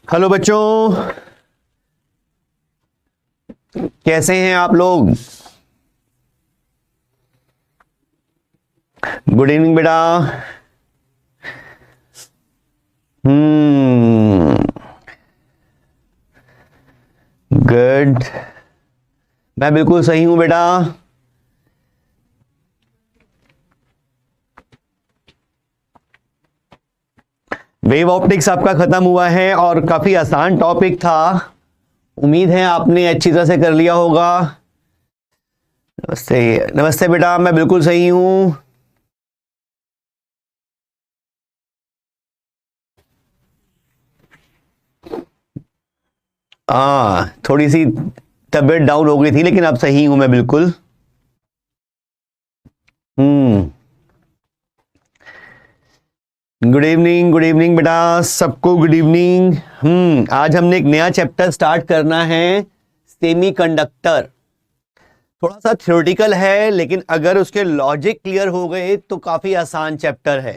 Hello बच्चों, कैसे हैं आप लोग। गुड इवनिंग बेटा। गुड। मैं बिल्कुल सही हूं बेटा। वेव ऑप्टिक्स आपका खत्म हुआ है और काफी आसान टॉपिक था। उम्मीद है आपने अच्छी तरह से कर लिया होगा। नमस्ते नमस्ते बेटा, मैं बिल्कुल सही हूं। थोड़ी सी तबीयत डाउन हो गई थी, लेकिन अब सही हूं मैं बिल्कुल। गुड इवनिंग बेटा, सबको गुड इवनिंग। आज हमने एक नया चैप्टर स्टार्ट करना है, सेमीकंडक्टर। थोड़ा सा थ्योरेटिकल है, लेकिन अगर उसके लॉजिक क्लियर हो गए तो काफी आसान चैप्टर है।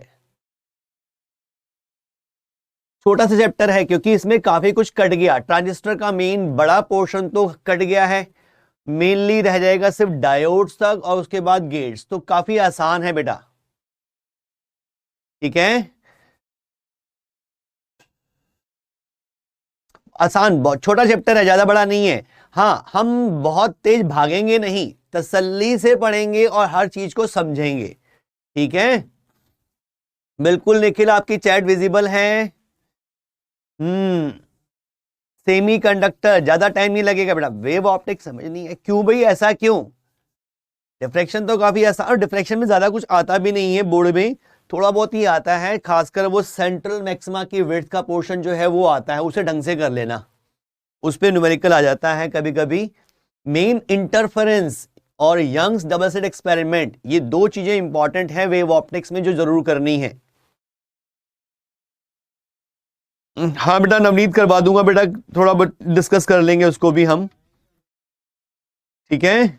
छोटा सा चैप्टर है क्योंकि इसमें काफी कुछ कट गया। ट्रांजिस्टर का मेन बड़ा पोर्शन तो कट गया है, मेनली रह जाएगा सिर्फ डायोड्स तक और उसके बाद गेट्स। तो काफी आसान है बेटा, ठीक है। आसान, बहुत छोटा चैप्टर है, ज्यादा बड़ा नहीं है। हाँ, हम बहुत तेज भागेंगे नहीं, तसल्ली से पढ़ेंगे और हर चीज को समझेंगे, ठीक है। बिल्कुल निखिल, आपकी चैट विजिबल है। सेमी कंडक्टर, ज्यादा टाइम नहीं लगेगा बेटा। वेव ऑप्टिक्स समझनी है। क्यों भाई, ऐसा क्यों? डिफ्रैक्शन तो काफी आसान, और डिफ्रैक्शन में ज्यादा कुछ आता भी नहीं है बोर्ड में, थोड़ा बहुत ही आता है। खासकर वो सेंट्रल मैक्सिमा की विड्थ का पोर्शन जो है वो आता है, उसे ढंग से कर लेना, उस पर न्यूमेरिकल आ जाता है कभी कभी। मेन इंटरफेरेंस और यंग्स डबल स्लिट एक्सपेरिमेंट, ये दो चीजें इंपॉर्टेंट है वेव ऑप्टिक्स में जो जरूर करनी है। हाँ बेटा, नवनीत करवा दूंगा बेटा, थोड़ा बहुत डिस्कस कर लेंगे उसको भी हम, ठीक है।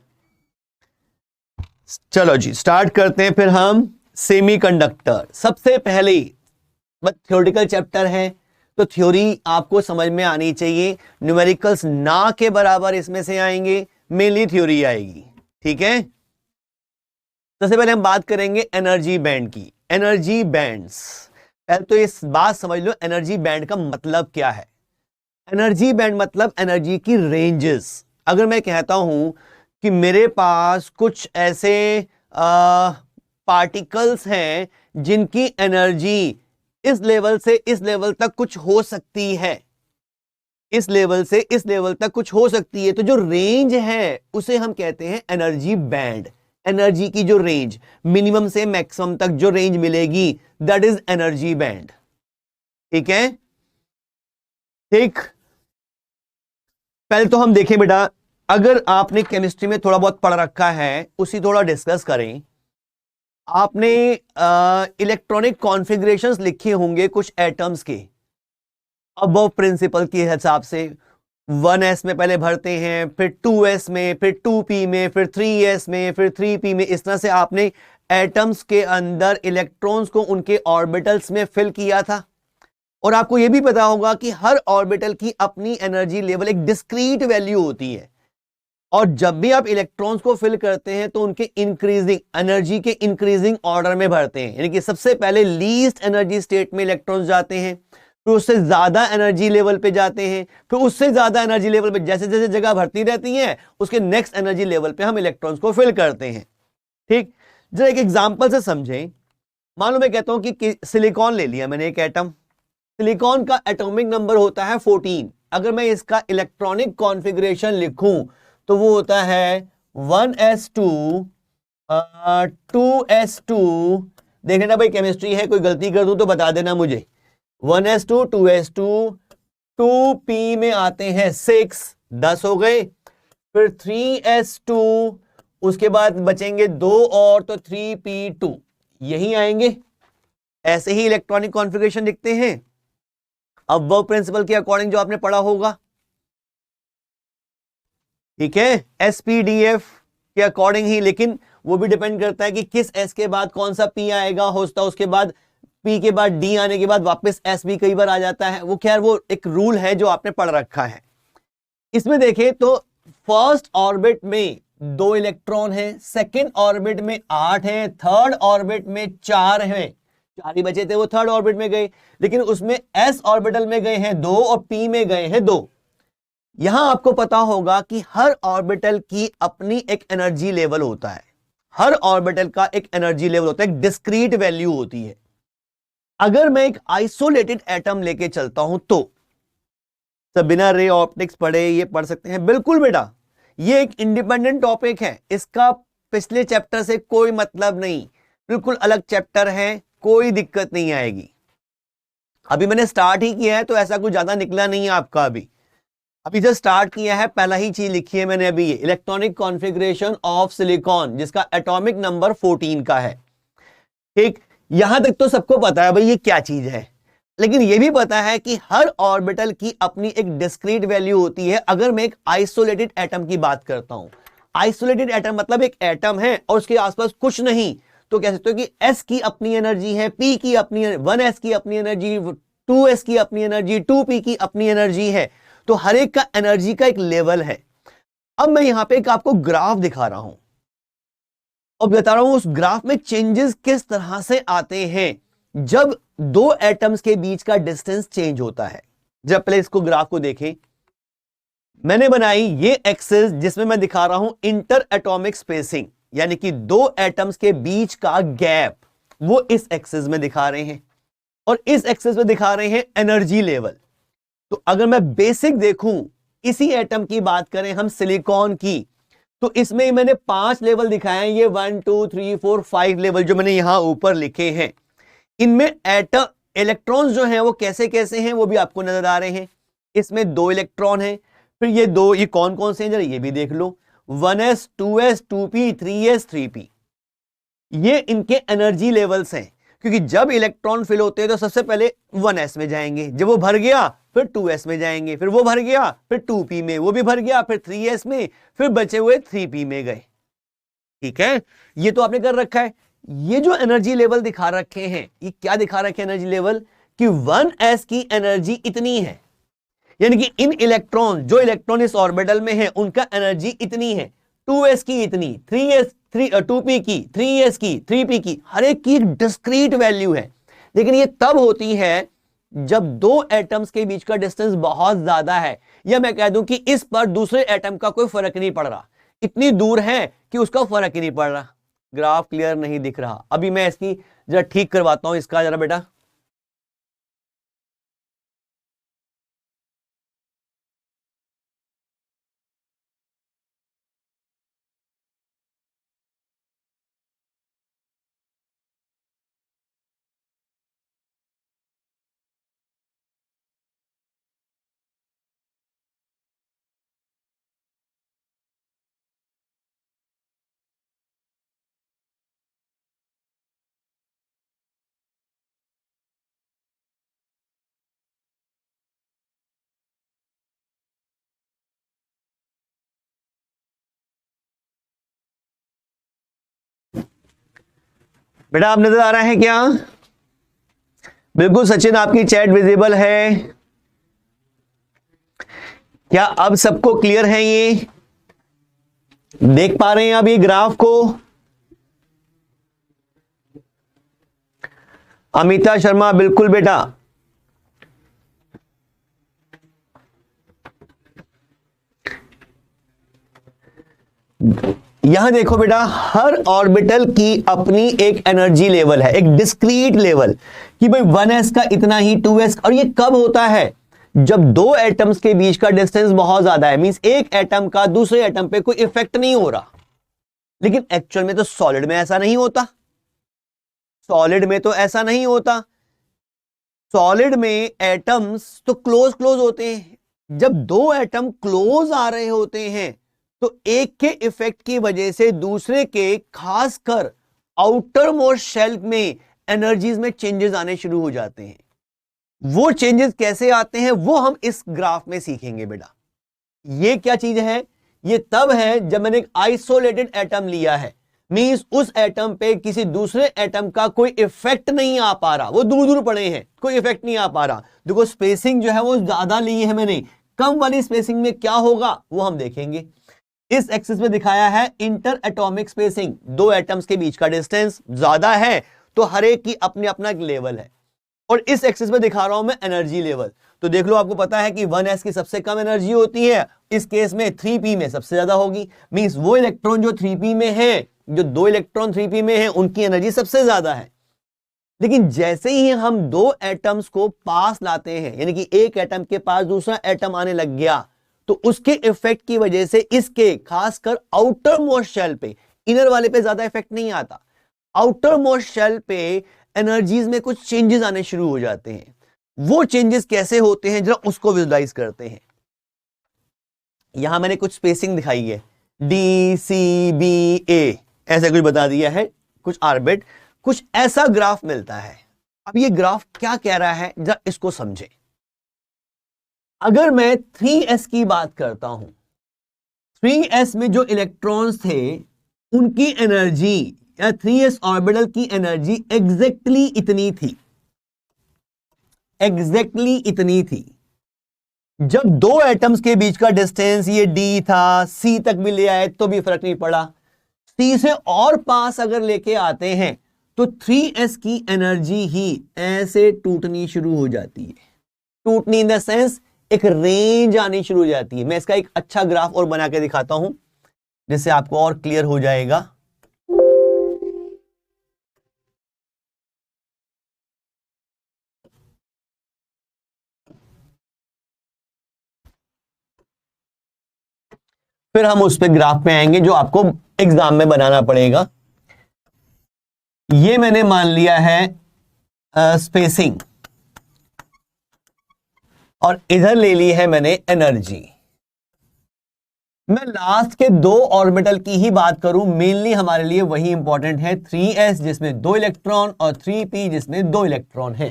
चलो जी, स्टार्ट करते हैं फिर हम। सेमीकंडक्टर सबसे पहले, बस थ्योरेटिकल चैप्टर है तो थ्योरी आपको समझ में आनी चाहिए। न्यूमेरिकल्स ना के बराबर इसमें से आएंगे, मेनली थ्योरी आएगी, ठीक है। सबसे पहले हम बात करेंगे एनर्जी बैंड की। एनर्जी बैंड्स, पहले तो इस बात समझ लो एनर्जी बैंड का मतलब क्या है। एनर्जी बैंड मतलब एनर्जी की रेंजेस। अगर मैं कहता हूं कि मेरे पास कुछ ऐसे पार्टिकल्स हैं जिनकी एनर्जी इस लेवल से इस लेवल तक कुछ हो सकती है, इस लेवल से इस लेवल तक कुछ हो सकती है, तो जो रेंज है उसे हम कहते हैं एनर्जी बैंड। एनर्जी की जो रेंज, मिनिमम से मैक्सिमम तक जो रेंज मिलेगी, दैट इज एनर्जी बैंड, ठीक है। ठीक, पहले तो हम देखें बेटा, अगर आपने केमिस्ट्री में थोड़ा बहुत पढ़ रखा है उसी थोड़ा डिस्कस करें। आपने इलेक्ट्रॉनिक कॉन्फ़िगरेशंस लिखे होंगे कुछ एटम्स के, अबव प्रिंसिपल के हिसाब से। 1s में पहले भरते हैं, फिर 2s में, फिर 2p में, फिर 3s में, फिर 3p में। इस तरह से आपने एटम्स के अंदर इलेक्ट्रॉन्स को उनके ऑर्बिटल्स में फिल किया था। और आपको यह भी पता होगा कि हर ऑर्बिटल की अपनी एनर्जी लेवल, एक डिस्क्रीट वैल्यू होती है। और जब भी आप इलेक्ट्रॉन्स को फिल करते हैं तो उनके इंक्रीजिंग एनर्जी के इंक्रीजिंग ऑर्डर में भरते हैं, यानी कि सबसे पहले लीस्ट एनर्जी स्टेट में इलेक्ट्रॉन्स जाते हैं, फिर उससे ज्यादा एनर्जी लेवल पे जाते हैं, फिर उससे ज्यादा एनर्जी लेवल पे, जैसे जैसे जगह भरती रहती है उसके नेक्स्ट एनर्जी लेवल पे हम इलेक्ट्रॉन्स को फिल करते हैं, ठीक। जरा एक एग्जांपल से समझें। मान लो मैं कहता हूं कि सिलिकॉन ले लिया मैंने एक एटम। सिलिकॉन का एटॉमिक नंबर होता है 14। अगर मैं इसका इलेक्ट्रॉनिक कॉन्फ़िगरेशन लिखूं तो वो होता है 1s2 2s2। देख लेना भाई, केमिस्ट्री है, कोई गलती कर दूं तो बता देना मुझे। 1s2 2s2, 2p में आते हैं 6, 10 हो गए। फिर 3s2, उसके बाद बचेंगे 2 और, तो 3p2, यही आएंगे। ऐसे ही इलेक्ट्रॉनिक कॉन्फ़िगरेशन लिखते हैं अब वो प्रिंसिपल के अकॉर्डिंग जो आपने पढ़ा होगा, ठीक है। एसपीडीएफ के अकॉर्डिंग ही, लेकिन वो भी डिपेंड करता है कि किस एस के बाद कौन सा पी आएगा, होता उसके बाद पी के बाद डी आने के बाद वापस एस भी कई बार आ जाता है, वो खैर वो एक रूल है जो आपने पढ़ रखा है। इसमें देखें तो फर्स्ट ऑर्बिट में 2 इलेक्ट्रॉन है, सेकेंड ऑर्बिट में 8 है, थर्ड ऑर्बिट में 4 है, 4 ही बचे थे, वो थर्ड ऑर्बिट में गए, लेकिन उसमें एस ऑर्बिटल में गए हैं 2 और पी में गए हैं 2। यहां आपको पता होगा कि हर ऑर्बिटल की अपनी एक एनर्जी लेवल होता है, हर ऑर्बिटल का एक एनर्जी लेवल होता है, एक डिस्क्रीट वैल्यू होती है। अगर मैं एक आइसोलेटेड एटम लेके चलता हूं तो सब बिना रे ऑप्टिक्स पढ़े ये पढ़ सकते हैं? बिल्कुल बेटा, ये एक इंडिपेंडेंट टॉपिक है, इसका पिछले चैप्टर से कोई मतलब नहीं, बिल्कुल अलग चैप्टर है, कोई दिक्कत नहीं आएगी। अभी मैंने स्टार्ट ही किया है तो ऐसा कुछ ज्यादा निकला नहीं है आपका, अभी जस्ट स्टार्ट किया है, पहला ही चीज लिखी है मैंने अभी, ये इलेक्ट्रॉनिक कॉन्फ़िगरेशन ऑफ सिलिकॉन जिसका एटॉमिक नंबर 14 का है। ठीक, यहां तक तो सबको पता है भाई ये क्या चीज है, लेकिन यह भी पता है कि हर ऑर्बिटल की अपनी एक डिस्क्रीट वैल्यू होती है। अगर मैं एक आइसोलेटेड एटम की बात करता हूं, आइसोलेटेड एटम मतलब एक एटम है और उसके आसपास कुछ नहीं, तो कह सकते हो कि एस की अपनी एनर्जी है, पी की अपनी 1s की अपनी एनर्जी, 2s की अपनी एनर्जी, 2p की अपनी एनर्जी है, तो हर एक का एनर्जी का एक लेवल है। अब मैं यहां पे एक आपको ग्राफ दिखा रहा हूं और बता रहा हूं उस ग्राफ में चेंजेस किस तरह से आते हैं जब 2 एटम्स के बीच का डिस्टेंस चेंज होता है। जब पहले इसको ग्राफ को देखें, मैंने बनाई ये एक्सिस जिसमें मैं दिखा रहा हूं इंटर एटॉमिक स्पेसिंग, यानी कि 2 एटम्स के बीच का गैप, वो इस एक्सिस में दिखा रहे हैं, और इस एक्सिस में दिखा रहे हैं एनर्जी लेवल। तो अगर मैं बेसिक देखूं, इसी एटम की बात करें हम सिलिकॉन की, तो इसमें मैंने 5 लेवल दिखाए हैं, ये 1 2 3 4 5 लेवल जो मैंने यहां ऊपर लिखे हैं। इनमें एटम इलेक्ट्रॉन्स जो हैं वो कैसे कैसे हैं वो भी आपको नजर आ रहे हैं। इसमें 2 इलेक्ट्रॉन हैं, फिर ये 2, ये कौन कौन से हैं जरा ये भी देख लो, 1s 2s 2p 3s 3p, ये इनके एनर्जी लेवल्स हैं। क्योंकि जब इलेक्ट्रॉन फिल होते हैं तो सबसे पहले 1s में जाएंगे, जब वो भर गया फिर 2s में जाएंगे, फिर वो भर गया फिर 2p में, वो भी भर गया फिर 3s में, फिर बचे हुए 3p में गए। ठीक है, ये तो आपने कर रखा है। ये जो एनर्जी लेवल दिखा रखे हैं, ये क्या दिखा रखे हैं एनर्जी लेवल, कि 1s की एनर्जी इतनी है, यानी कि इन इलेक्ट्रॉन जो इलेक्ट्रॉन इस ऑर्बिटल में है उनका एनर्जी इतनी है, 2s की इतनी, 2p की, 3s की, 3p की, हर एक की डिस्क्रीट वैल्यू है। लेकिन ये तब होती है जब 2 एटम्स के बीच का डिस्टेंस बहुत ज्यादा है, या मैं कह दूं कि इस पर दूसरे एटम का कोई फर्क नहीं पड़ रहा, इतनी दूर है कि उसका फर्क ही नहीं पड़ रहा। ग्राफ क्लियर नहीं दिख रहा? अभी मैं इसकी जरा ठीक करवाता हूं इसका जरा बेटा। बेटा आप नजर आ रहा है क्या? बिल्कुल सचिन, आपकी चैट विजिबल है क्या? अब सबको क्लियर है? ये देख पा रहे हैं आप ये ग्राफ को? अमिता शर्मा, बिल्कुल बेटा। यहां देखो बेटा, हर ऑर्बिटल की अपनी एक एनर्जी लेवल है, एक डिस्क्रीट लेवल, कि भाई 1s का इतना ही, 2s, और ये कब होता है? जब 2 एटम्स के बीच का डिस्टेंस बहुत ज्यादा है, मींस एक एटम का दूसरे एटम पे कोई इफेक्ट नहीं हो रहा। लेकिन एक्चुअल में तो सॉलिड में ऐसा नहीं होता, सॉलिड में तो ऐसा नहीं होता। सॉलिड में एटम्स तो क्लोज क्लोज होते हैं। जब 2 एटम क्लोज आ रहे होते हैं तो एक के इफेक्ट की वजह से दूसरे के, खासकर आउटर मोस्ट शेल में एनर्जीज में चेंजेस आने शुरू हो जाते हैं। वो चेंजेस कैसे आते हैं वो हम इस ग्राफ में सीखेंगे बेटा। ये क्या चीज है? ये तब है जब मैंने एक आइसोलेटेड एटम लिया है, मींस उस एटम पे किसी दूसरे एटम का कोई इफेक्ट नहीं आ पा रहा, वो दूर दूर पड़े हैं, कोई इफेक्ट नहीं आ पा रहा। देखो स्पेसिंग जो है वो ज्यादा ली है मैंने, कम वाली स्पेसिंग में क्या होगा वो हम देखेंगे। इस एक्सिस में दिखाया है इंटर एटॉमिक स्पेसिंग, दो एटम्स के बीच का डिस्टेंस ज्यादा है तो हर एक की अपने अपना एक लेवल है। और इस एक्सिस में दिखा रहा हूं मैं एनर्जी लेवल। तो देख लो, आपको पता है कि 1s की सबसे कम एनर्जी होती है, इस केस में 3p में सबसे ज्यादा होगी। मींस वो इलेक्ट्रॉन जो 3p में है, जो दो इलेक्ट्रॉन 3p में है, उनकी एनर्जी सबसे ज्यादा है। लेकिन जैसे ही हम दो एटम्स को पास लाते हैं, यानी कि एक एटम के पास दूसरा एटम आने लग गया, तो उसके इफेक्ट की वजह से इसके खासकर आउटर मोस्ट शेल पे, इनर वाले पे ज्यादा इफेक्ट नहीं आता, आउटर मोस्ट शेल पे एनर्जीज में कुछ चेंजेस आने शुरू हो जाते हैं। वो चेंजेस कैसे होते हैं जरा उसको विजुलाइज करते हैं। यहां मैंने कुछ स्पेसिंग दिखाई है, डी सी बी ए, ऐसा कुछ बता दिया है, कुछ ऑर्बिट, कुछ ऐसा ग्राफ मिलता है। अब ये ग्राफ क्या कह रहा है जरा इसको समझें। अगर मैं 3s की बात करता हूं, 3s में जो इलेक्ट्रॉन्स थे उनकी एनर्जी या 3s ऑर्बिटल की एनर्जी एग्जैक्टली इतनी थी, एग्जैक्टली इतनी थी। जब दो एटम्स के बीच का डिस्टेंस ये d था, c तक भी ले आए तो भी फर्क नहीं पड़ा। c से और पास अगर लेके आते हैं तो 3s की एनर्जी ही ऐसे टूटनी शुरू हो जाती है। टूटनी इन द सेंस एक रेंज आनी शुरू हो जाती है। मैं इसका एक अच्छा ग्राफ और बना के दिखाता हूं जिससे आपको और क्लियर हो जाएगा। फिर हम उस पे ग्राफ पे आएंगे जो आपको एग्जाम में बनाना पड़ेगा। ये मैंने मान लिया है स्पेसिंग, और इधर ले ली है मैंने एनर्जी। मैं लास्ट के दो ऑर्बिटल की ही बात करूं, मेनली हमारे लिए वही इंपॉर्टेंट है, 3s जिसमें दो इलेक्ट्रॉन और 3p जिसमें दो इलेक्ट्रॉन है।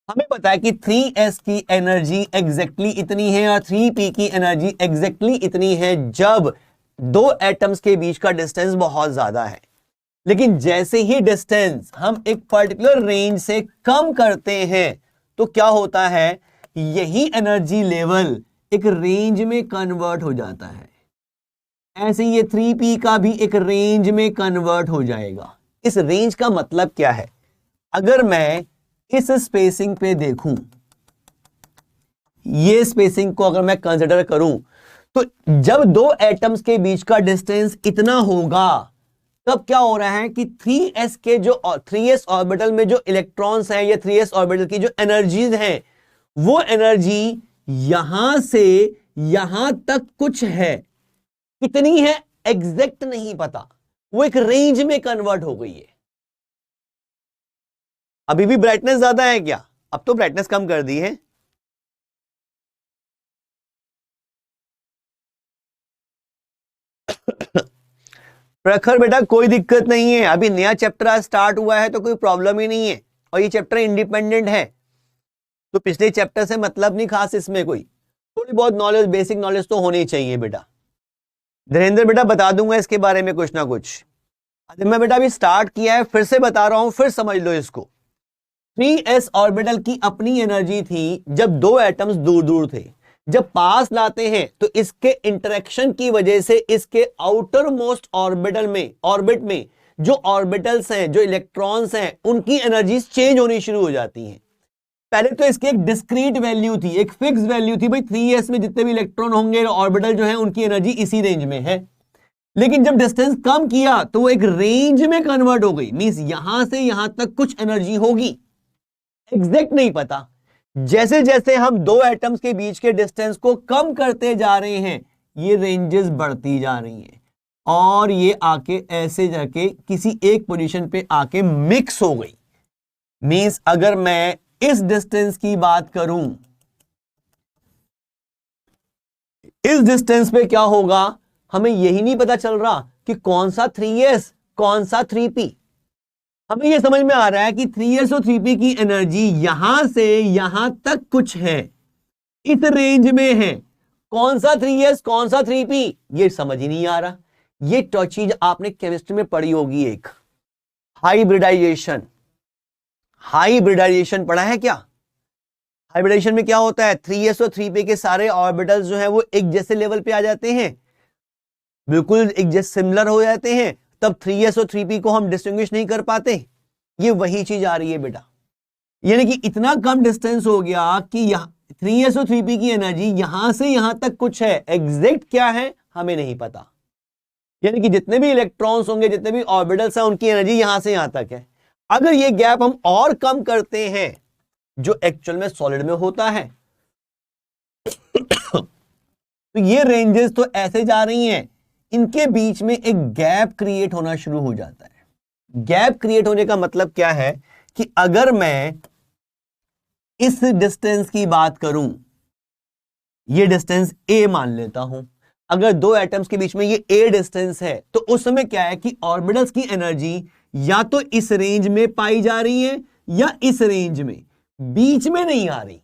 हमें पता है कि 3s की एनर्जी एग्जैक्टली इतनी है और 3p की एनर्जी एग्जैक्टली इतनी है जब दो एटम्स के बीच का डिस्टेंस बहुत ज्यादा है। लेकिन जैसे ही डिस्टेंस हम एक पर्टिकुलर रेंज से कम करते हैं तो क्या होता है, यही एनर्जी लेवल एक रेंज में कन्वर्ट हो जाता है। ऐसे ये 3p का भी एक रेंज में कन्वर्ट हो जाएगा। इस रेंज का मतलब क्या है, अगर मैं इस स्पेसिंग पे देखूं, ये स्पेसिंग को अगर मैं कंसीडर करूं, तो जब दो एटम्स के बीच का डिस्टेंस इतना होगा तब क्या हो रहा है कि 3s के जो 3s ऑर्बिटल में जो इलेक्ट्रॉन्स हैं या 3s ऑर्बिटल की जो एनर्जीज हैं, वो एनर्जी यहां से यहां तक कुछ है, कितनी है एग्जैक्ट नहीं पता, वो एक रेंज में कन्वर्ट हो गई है। अभी भी ब्राइटनेस ज्यादा है क्या? अब तो ब्राइटनेस कम कर दी है। प्रखर बेटा कोई दिक्कत नहीं है, अभी नया चैप्टर स्टार्ट हुआ है तो कोई प्रॉब्लम ही नहीं है, और ये चैप्टर इंडिपेंडेंट है तो पिछले चैप्टर से मतलब नहीं खास, इसमें कोई थोड़ी बहुत नॉलेज, बेसिक नॉलेज तो होनी चाहिए बेटा। धीरेन्द्र बेटा बता दूंगा इसके बारे में कुछ ना कुछ। मैं बेटा अभी स्टार्ट किया है, फिर से बता रहा हूं, फिर समझ लो इसको। 3s ऑर्बिटल की अपनी एनर्जी थी जब दो एटम्स दूर दूर थे, जब पास लाते हैं तो इसके इंटरेक्शन की वजह से इसके आउटर मोस्ट ऑर्बिटल में, ऑर्बिट में जो ऑर्बिटल्स हैं, जो इलेक्ट्रॉन्स हैं, उनकी एनर्जीज चेंज होनी शुरू हो जाती हैं। पहले तो इसकी एक डिस्क्रीट वैल्यू थी, एक फिक्स वैल्यू थी, भाई 3s में जितने भी इलेक्ट्रॉन होंगे, ऑर्बिटल जो है उनकी एनर्जी इसी रेंज में है। लेकिन जब डिस्टेंस कम किया तो वो एक रेंज में कन्वर्ट हो गई, मींस यहां से यहां तक कुछ एनर्जी होगी, एग्जैक्ट नहीं पता। जैसे जैसे हम दो एटम्स के बीच के डिस्टेंस को कम करते जा रहे हैं, ये रेंजेस बढ़ती जा रही हैं और ये आके ऐसे जाके किसी एक पोजीशन पे आके मिक्स हो गई। मींस अगर मैं इस डिस्टेंस की बात करूं, इस डिस्टेंस पे क्या होगा, हमें यही नहीं पता चल रहा कि कौन सा 3s कौन सा 3p। हमें यह समझ में आ रहा है कि 3s और 3p की एनर्जी यहां से यहां तक कुछ है, इस रेंज में है। कौन सा 3s कौन सा 3p ये समझ ही नहीं आ रहा। ये तो चीज आपने केमिस्ट्री में पढ़ी होगी, एक हाइब्रिडाइजेशन। हाइब्रिडाइजेशन पढ़ा है क्या? हाइब्रिडाइजेशन में क्या होता है, 3s और 3p के सारे ऑर्बिटल्स जो है वो एक जैसे लेवल पे आ जाते हैं, बिल्कुल एक जैसे सिमिलर हो जाते हैं, तब 3s और 3p को हम डिस्टिंग्विश नहीं कर पाते। ये वही चीज आ रही है बेटा, यानी कि इतना कम डिस्टेंस हो गया कि यहां 3s और 3p की एनर्जी यहां से यहां तक कुछ है, एग्जैक्ट क्या है हमें नहीं पता। यानी कि जितने भी इलेक्ट्रॉन्स होंगे, जितने भी ऑर्बिटल्स हैं, उनकी एनर्जी यहां से यहां तक है। अगर ये गैप हम और कम करते हैं, जो एक्चुअल में सॉलिड में होता है, तो ये रेंजेस तो ऐसे जा रही हैं, इनके बीच में एक गैप क्रिएट होना शुरू हो जाता है। गैप क्रिएट होने का मतलब क्या है कि अगर मैं इस डिस्टेंस की बात करूं, ये डिस्टेंस a मान लेता हूं, अगर दो एटम्स के बीच में ये a डिस्टेंस है, तो उस समय क्या है कि ऑर्बिटल्स की एनर्जी या तो इस रेंज में पाई जा रही है या इस रेंज में, बीच में नहीं आ रही।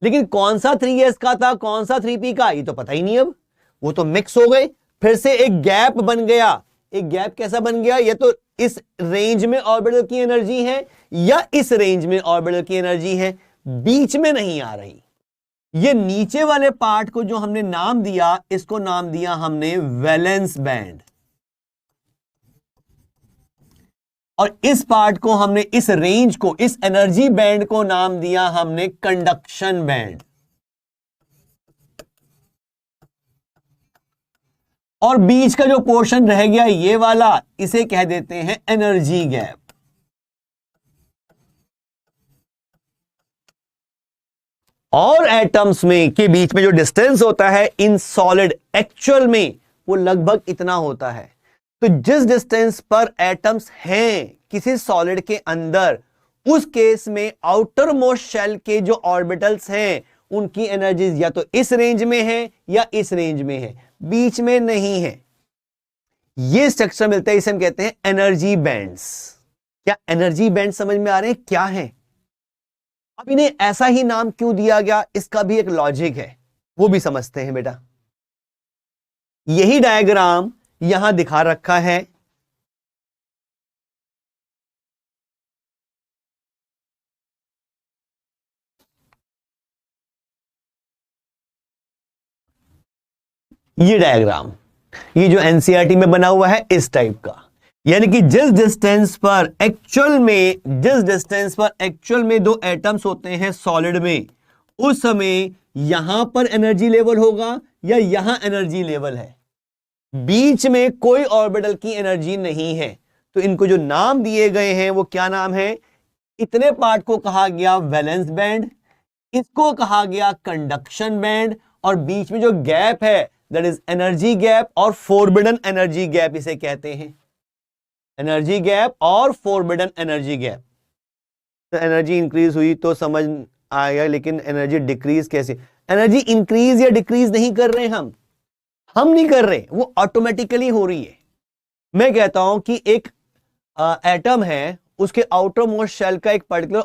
लेकिन कौन सा 3s का था, कौन सा 3p का, ये तो पता ही नहीं, अब वो तो मिक्स हो गए, फिर से एक गैप बन गया। एक गैप कैसा बन गया, या तो इस रेंज में ऑर्बिटल की एनर्जी है या इस रेंज में ऑर्बिटल की एनर्जी है, बीच में नहीं आ रही। ये नीचे वाले पार्ट को जो हमने नाम दिया, इसको नाम दिया हमने वैलेंस बैंड, और इस पार्ट को हमने, इस रेंज को, इस एनर्जी बैंड को नाम दिया हमने कंडक्शन बैंड। और बीच का जो पोर्शन रह गया ये वाला, इसे कह देते हैं एनर्जी गैप। और एटम्स में के बीच में जो डिस्टेंस होता है इन सॉलिड, एक्चुअल में वो लगभग इतना होता है। तो जिस डिस्टेंस पर एटम्स हैं किसी सॉलिड के अंदर, उस केस में आउटर मोस्ट शेल के जो ऑर्बिटल्स हैं उनकी एनर्जीज या तो इस रेंज में है या इस रेंज में है, बीच में नहीं है। ये स्ट्रक्चर मिलता है, इसे हम कहते हैं एनर्जी बैंड्स। क्या एनर्जी बैंड समझ में आ रहे हैं क्या है? अब इन्हें ऐसा ही नाम क्यों दिया गया, इसका भी एक लॉजिक है, वो भी समझते हैं बेटा। यही डायग्राम यहां दिखा रखा है। ये डायग्राम, ये जो एनसीईआरटी में बना हुआ है इस टाइप का, यानी कि जिस डिस्टेंस पर एक्चुअल में दो एटम्स होते हैं सॉलिड में, उस समय यहां पर एनर्जी लेवल होगा या यहां एनर्जी लेवल है, बीच में कोई ऑर्बिटल की एनर्जी नहीं है। तो इनको जो नाम दिए गए हैं वो क्या नाम है, इतने पार्ट को कहा गया वैलेंस बैंड, इसको कहा गया कंडक्शन बैंड, और बीच में जो गैप है दैट इज एनर्जी गैप और फोरबिडन एनर्जी गैप, इसे कहते हैं एनर्जी गैप और फोरबिडन एनर्जी गैप। तो एनर्जी इंक्रीज हुई तो समझ आएगा, लेकिन एनर्जी डिक्रीज कैसे? एनर्जी इंक्रीज या डिक्रीज नहीं कर रहे हम नहीं कर रहे, वो ऑटोमेटिकली हो रही है। मैं कहता हूं कि एक एटम है, उसके आउटर मोस्ट शेल का एक पर्टिकुलर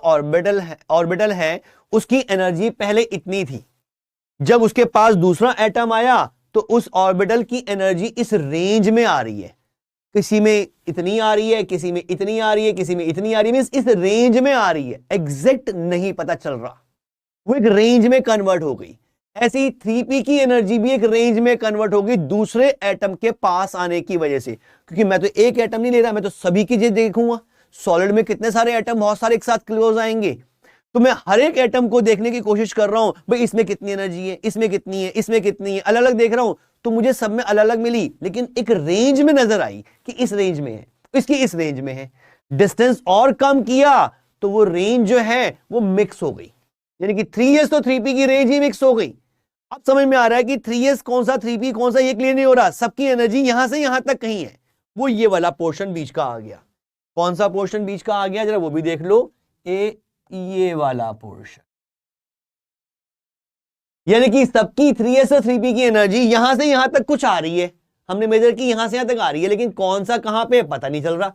ऑर्बिटल है, उसकी एनर्जी पहले इतनी थी, जब उसके पास दूसरा एटम आया तो उस ऑर्बिटल की एनर्जी इस रेंज में आ रही है, किसी में इतनी आ रही है, किसी में इतनी आ रही है, किसी में इतनी आ रही है, इस रेंज में आ रही है, एग्जैक्ट नहीं पता चल रहा, वो एक रेंज में कन्वर्ट हो गई। ऐसे ही 3p की एनर्जी भी एक रेंज में कन्वर्ट हो गई दूसरे एटम के पास आने की वजह से, क्योंकि मैं तो एक एटम नहीं ले रहा, मैं तो सभी की चीज देखूंगा। सॉलिड में कितने सारे एटम, बहुत सारे एक साथ क्लोज आएंगे, तो मैं हर एक एटम को देखने की कोशिश कर रहा हूं, भाई इसमें कितनी एनर्जी है, इसमें कितनी है, इसमें कितनी है, अलग अलग देख रहा हूं, तो मुझे सब में अलग अलग मिली, लेकिन एक रेंज में नजर आई कि इस रेंज में है, इसकी इस रेंज में है। डिस्टेंस और कम किया तो वो रेंज जो है वो मिक्स हो गई, यानी कि 3s तो 3p की रेंज ही मिक्स हो गई। अब समझ में आ रहा है कि 3s कौन सा, 3p कौन सा, ये क्लियर नहीं हो रहा, सबकी एनर्जी यहां से यहां तक कहीं है, वो ये वाला पोर्शन बीच का आ गया। कौन सा पोर्शन बीच का आ गया जरा वो भी देख लो, ये वाला पोर्शन, यानी कि सबकी 3s और 3p की एनर्जी यहां से यहां तक कुछ आ रही है, हमने मेजर की यहां से यहां तक आ रही है, लेकिन कौन सा कहां पे पता नहीं चल रहा।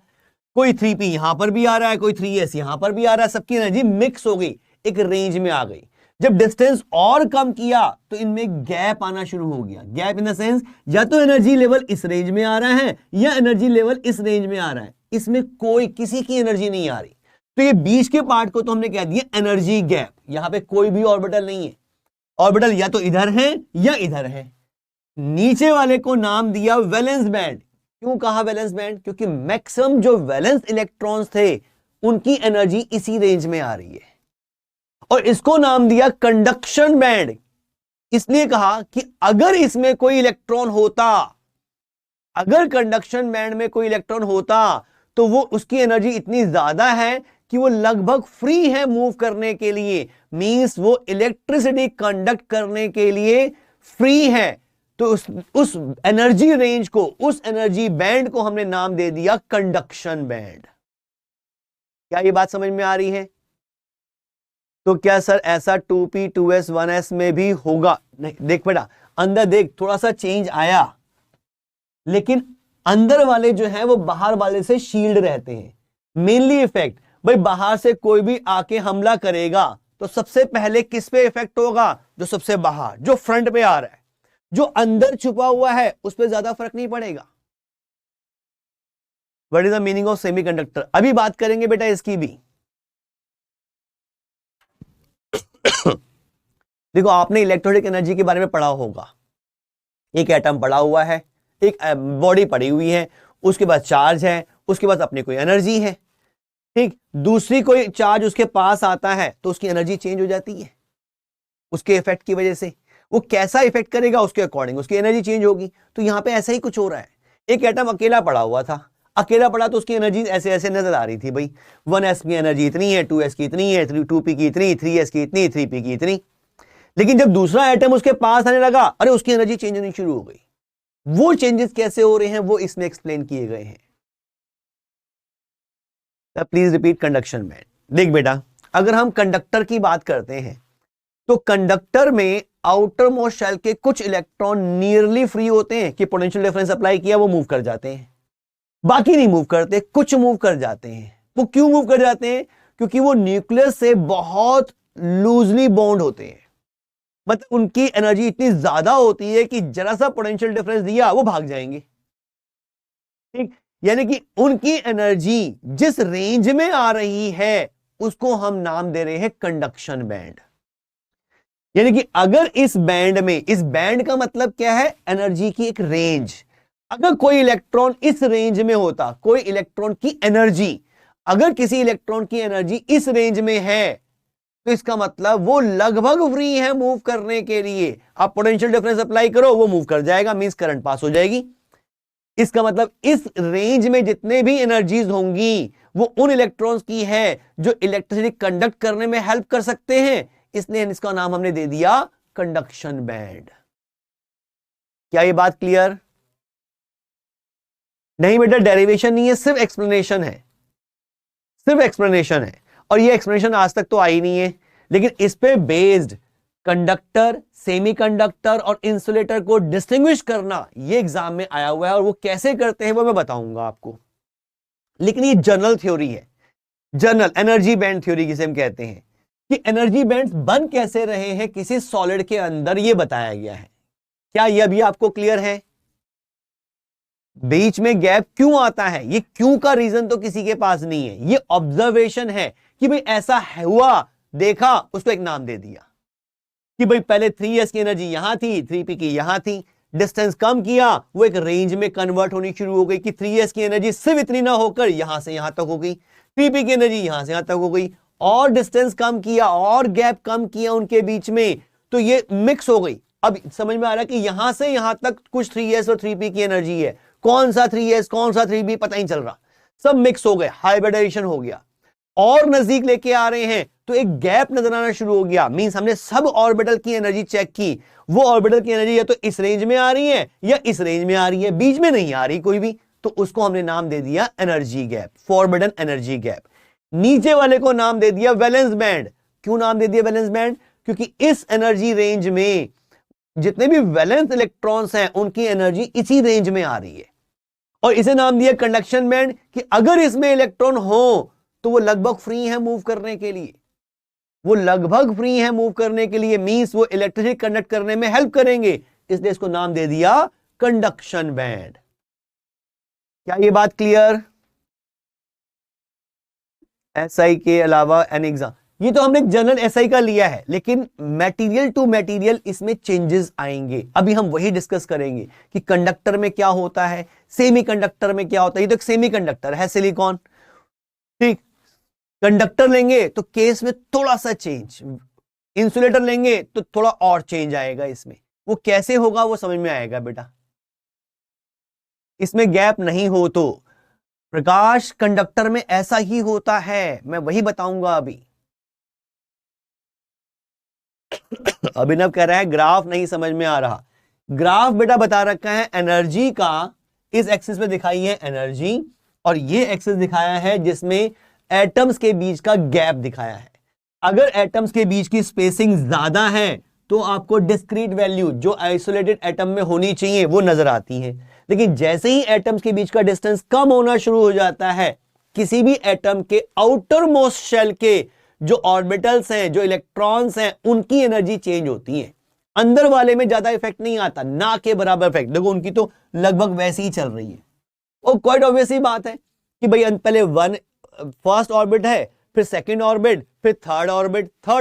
कोई 3p यहां पर भी आ रहा है, कोई 3s यहां पर भी आ रहा है, सबकी एनर्जी मिक्स हो गई, एक रेंज में आ गई। जब डिस्टेंस और कम किया तो इनमें गैप आना शुरू हो गया। गैप इन द सेंस या तो एनर्जी लेवल इस रेंज में आ रहा है या एनर्जी लेवल इस रेंज में आ रहा है, इसमें कोई किसी की एनर्जी नहीं आ रही। तो ये बीच के पार्ट को तो हमने कह दिया एनर्जी गैप। यहां पे कोई भी ऑर्बिटल नहीं है, ऑर्बिटल या तो इधर है या इधर है। नीचे वाले को नाम दिया वैलेंस बैंड। क्यों कहा वैलेंस बैंड? क्योंकि मैक्सिमम जो वैलेंस इलेक्ट्रॉन्स थे उनकी एनर्जी इसी रेंज में आ रही है। और इसको नाम दिया कंडक्शन बैंड। इसलिए कहा कि अगर इसमें कोई इलेक्ट्रॉन होता, अगर कंडक्शन बैंड में कोई इलेक्ट्रॉन होता तो वो उसकी एनर्जी इतनी ज्यादा है कि वो लगभग फ्री है मूव करने के लिए, मींस वो इलेक्ट्रिसिटी कंडक्ट करने के लिए फ्री है। तो उस एनर्जी रेंज को, उस एनर्जी बैंड को हमने नाम दे दिया कंडक्शन बैंड। क्या ये बात समझ में आ रही है? तो क्या सर ऐसा 2p 2s 1s में भी होगा? नहीं, देख बेटा अंदर देख, थोड़ा सा चेंज आया, लेकिन अंदर वाले जो है वो बाहर वाले से शील्ड रहते हैं। मेनली इफेक्ट भाई बाहर से कोई भी आके हमला करेगा तो सबसे पहले किस पे इफेक्ट होगा? जो सबसे बाहर, जो फ्रंट पे आ रहा है। जो अंदर छुपा हुआ है उस पर ज्यादा फर्क नहीं पड़ेगा। What is the meaning of semiconductor? अभी बात करेंगे बेटा इसकी भी। देखो आपने इलेक्ट्रोनिक एनर्जी के बारे में पढ़ा होगा। एक एटम पड़ा हुआ है, एक बॉडी पड़ी हुई है, उसके बाद चार्ज है, उसके बाद अपनी कोई एनर्जी है, ठीक। दूसरी कोई चार्ज उसके पास आता है तो उसकी एनर्जी चेंज हो जाती है उसके इफेक्ट की वजह से। वो कैसा इफेक्ट करेगा उसके अकॉर्डिंग उसकी एनर्जी चेंज होगी। तो यहां पे ऐसा ही कुछ हो रहा है। एक एटम अकेला पड़ा हुआ था, अकेला पड़ा तो उसकी एनर्जी ऐसे ऐसे नजर आ रही थी भाई, 1s की एनर्जी इतनी है, 2s की इतनी है, 2p की इतनी, 3s की इतनी, 3p की इतनी। लेकिन जब दूसरा एटम उसके पास आने लगा, अरे उसकी एनर्जी चेंज होनी शुरू हो गई। वो चेंजेस कैसे हो रहे हैं वो इसमें एक्सप्लेन किए गए हैं। Please repeat conduction band. देख बेटा अगर हम कंडक्टर की बात करते हैं तो कंडक्टर में आउटर मोस्ट शेल के कुछ इलेक्ट्रॉन नियरली फ्री होते हैं कि पोटेंशियल डिफरेंस अप्लाई किया वो मूव कर जाते हैं, बाकी नहीं मूव करते, कुछ मूव कर जाते हैं। वो क्यों मूव कर जाते हैं? क्योंकि वो न्यूक्लियस से बहुत लूजली बॉन्ड होते हैं। मतलब उनकी एनर्जी इतनी ज्यादा होती है कि जरा सा पोटेंशियल डिफरेंस दिया वो भाग जाएंगे, ठीक। यानी कि उनकी एनर्जी जिस रेंज में आ रही है उसको हम नाम दे रहे हैं कंडक्शन बैंड। यानी कि अगर इस बैंड में, इस बैंड का मतलब क्या है? एनर्जी की एक रेंज। अगर कोई इलेक्ट्रॉन इस रेंज में होता, कोई इलेक्ट्रॉन की एनर्जी, अगर किसी इलेक्ट्रॉन की एनर्जी इस रेंज में है तो इसका मतलब वो लगभग फ्री है मूव करने के लिए। आप पोटेंशियल डिफरेंस अप्लाई करो वो मूव कर जाएगा, मींस करंट पास हो जाएगी। इसका मतलब इस रेंज में जितने भी एनर्जीज होंगी वो उन इलेक्ट्रॉन्स की है जो इलेक्ट्रिसिटी कंडक्ट करने में हेल्प कर सकते हैं, इसलिए इसका नाम हमने दे दिया कंडक्शन बैंड। क्या ये बात क्लियर? नहीं बेटा डेरिवेशन नहीं है, सिर्फ एक्सप्लेनेशन है, सिर्फ एक्सप्लेनेशन है। और ये एक्सप्लेनेशन आज तक तो आई नहीं है, लेकिन इस पे बेस्ड कंडक्टर, सेमीकंडक्टर और इंसुलेटर को डिस्टिंग्विश करना ये एग्जाम में आया हुआ है, और वो कैसे करते हैं वो मैं बताऊंगा आपको। लेकिन ये जनरल थ्योरी है, जनरल एनर्जी बैंड थ्योरी जिसे हम कहते हैं, कि एनर्जी बैंड्स बन कैसे रहे हैं किसी सॉलिड के अंदर, ये बताया गया है। क्या ये अभी आपको क्लियर है? बीच में गैप क्यों आता है, ये क्यों का रीजन तो किसी के पास नहीं है, ये ऑब्जर्वेशन है कि भाई ऐसा हुआ, देखा, उसको एक नाम दे दिया कि भाई पहले 3s की एनर्जी यहां थी, 3p की यहां थी, डिस्टेंस कम किया वो एक रेंज में कन्वर्ट होनी शुरू हो गई कि 3s की एनर्जी सिर्फ इतनी ना होकर यहां से यहां तक हो गई, 3p की एनर्जी यहां से यहां तक हो गई, और डिस्टेंस कम किया और गैप कम किया उनके बीच में, तो ये मिक्स हो गई। अब समझ में आ रहा है कि यहां से यहां तक कुछ 3s और 3p की एनर्जी है, कौन सा 3s कौन सा 3p पता ही चल रहा, सब मिक्स हो गए, हाइब्रिडाइजेशन हो गया, और नजदीक लेके आ रहे हैं तो एक गैप नजर आना शुरू हो गया। मींस हमने सब ऑर्बिटल की एनर्जी चेक की, वो ऑर्बिटल की एनर्जी या तो इस रेंज में आ रही है या इस रेंज में आ रही है, बीच में नहीं आ रही कोई भी, तो उसको हमने नाम दे दिया energy gap, forbidden energy gap. नीचे वाले को नाम दे दिया वैलेंस बैंड। क्यों नाम दे दिया वैलेंस बैंड? क्योंकि इस एनर्जी रेंज में जितने भी वैलेंस इलेक्ट्रॉन्स हैं उनकी एनर्जी इसी रेंज में आ रही है, और इसे नाम दिया कंडक्शन बैंड कि अगर इसमें इलेक्ट्रॉन हो तो वो लगभग फ्री है मूव करने के लिए। वो लगभग फ्री है मूव करने के लिए, मींस वो इलेक्ट्रिसिटी कंडक्ट करने में हेल्प करेंगे, इसलिए इसको नाम दे दिया कंडक्शन बैंड। क्या ये बात क्लियर? एसआई के अलावा एन एग्जाम, ये तो हमने जनरल एसआई का लिया है, लेकिन मटेरियल टू मटेरियल इसमें चेंजेस आएंगे। अभी हम वही डिस्कस करेंगे कि कंडक्टर में क्या होता है, सेमीकंडक्टर में क्या होता है। ये तो एक सेमीकंडक्टर है, सिलिकॉन, ठीक। कंडक्टर लेंगे तो केस में थोड़ा सा चेंज, इंसुलेटर लेंगे तो थोड़ा और चेंज आएगा इसमें। वो कैसे होगा वो समझ में आएगा बेटा। इसमें गैप नहीं हो तो प्रकाश कंडक्टर में ऐसा ही होता है, मैं वही बताऊंगा अभी। अभिनव कह रहा है ग्राफ नहीं समझ में आ रहा। ग्राफ बेटा बता रखा है एनर्जी का, इस एक्सिस पे दिखाई है एनर्जी, और ये एक्सिस दिखाया है जिसमें एटम्स के बीच का गैप दिखाया है। अगर एटम्स के बीच की स्पेसिंग ज्यादा है तो आपको डिस्क्रीट वैल्यू जो आइसोलेटेड एटम में होनी चाहिए वो नजर आती है, लेकिन जैसे ही एटम्स के बीच का डिस्टेंस कम होना शुरू हो जाता है, किसी भी एटम के आउटर मोस्ट शेल के जो ऑर्बिटल्स हैं, जो इलेक्ट्रॉन्स हैं, उनकी एनर्जी चेंज होती है। अंदर वाले में ज्यादा इफेक्ट नहीं आता, ना के बराबर इफेक्ट। देखो उनकी तो लगभग वैसी ही चल रही है। और क्वाइट ऑब्वियस ही बात है कि भाई पहले फर्स्ट ऑर्बिट है, फिर सेकंड ऑर्बिट, फिर थर्ड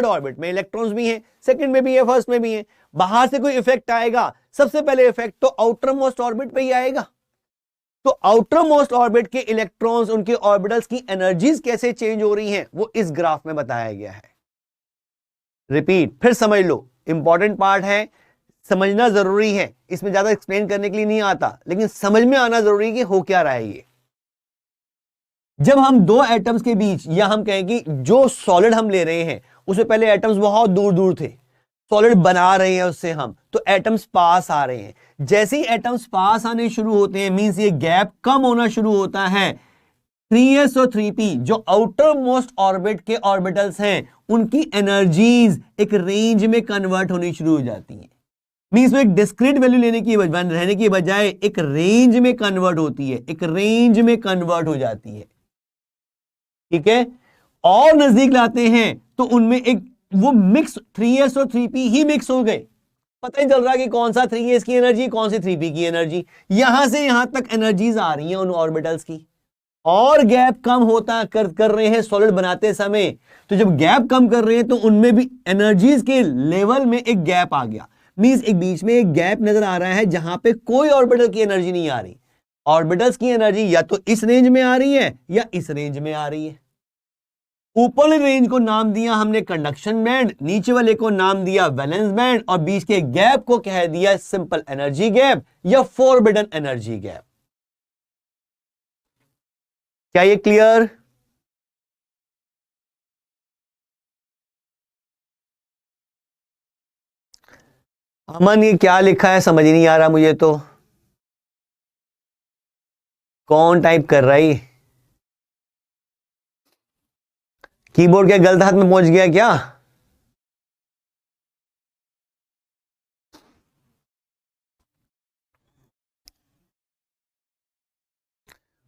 ऑर्बिट में इलेक्ट्रॉन्स भी हैं, सेकंड में भी है, फर्स्ट में भी है। बाहर से कोई इफेक्ट आएगा, सबसे पहले इफेक्ट तो आउटर मोस्ट ऑर्बिट पे ही आएगा। तो आउटर मोस्ट ऑर्बिट के इलेक्ट्रॉन्स, उनके ऑर्बिटल्स की एनर्जीज कैसे चेंज हो रही हैं वो इस ग्राफ में बताया गया है। रिपीट, फिर समझ लो, इंपॉर्टेंट पार्ट है, समझना जरूरी है। इसमें ज्यादा एक्सप्लेन करने के लिए नहीं आता, लेकिन समझ में आना जरूरी है कि हो क्या रहा है ये। जब हम दो एटम्स के बीच, या हम कहें कि जो सॉलिड हम ले रहे हैं उसमें पहले एटम्स बहुत दूर दूर थे, सॉलिड बना रहे हैं उससे हम, तो एटम्स पास आ रहे हैं। जैसे ही एटम्स पास आने शुरू होते हैं, मींस ये गैप कम होना शुरू होता है, 3s और 3p जो आउटर मोस्ट ऑर्बिट के ऑर्बिटल्स हैं, उनकी एनर्जीज एक रेंज में कन्वर्ट होनी शुरू हो जाती है। मींस में एक डिस्क्रीट वैल्यू लेने की रहने की बजाय एक रेंज में कन्वर्ट होती है, एक रेंज में कन्वर्ट हो जाती है, ठीक है। और नजदीक लाते हैं तो उनमें एक वो मिक्स 3s और 3p ही मिक्स हो गए। पता ही चल रहा कि कौन सा 3s की एनर्जी, कौन सी 3p की एनर्जी। यहां से यहां तक एनर्जीज आ रही हैं उन ऑर्बिटल्स की, और गैप कम होता कर रहे हैं सॉलिड बनाते समय। तो जब गैप कम कर रहे हैं तो उनमें भी एनर्जीज के लेवल में एक गैप आ गया। मींस एक बीच में एक गैप नजर आ रहा है जहां पे कोई ऑर्बिटल की एनर्जी नहीं आ रही। ऑर्बिटल्स की एनर्जी या तो इस रेंज में आ रही है या इस रेंज में आ रही है। ऊपर रेंज को नाम दिया हमने कंडक्शन बैंड, नीचे वाले को नाम दिया वैलेंस बैंड, और बीच के गैप को कह दिया सिंपल एनर्जी गैप या फॉरबिडन एनर्जी गैप। क्या ये क्लियर? अमन ये क्या लिखा है समझ ही नहीं आ रहा मुझे तो। कौन टाइप कर रहा है? कीबोर्ड के गलत हाथ में पहुंच गया क्या?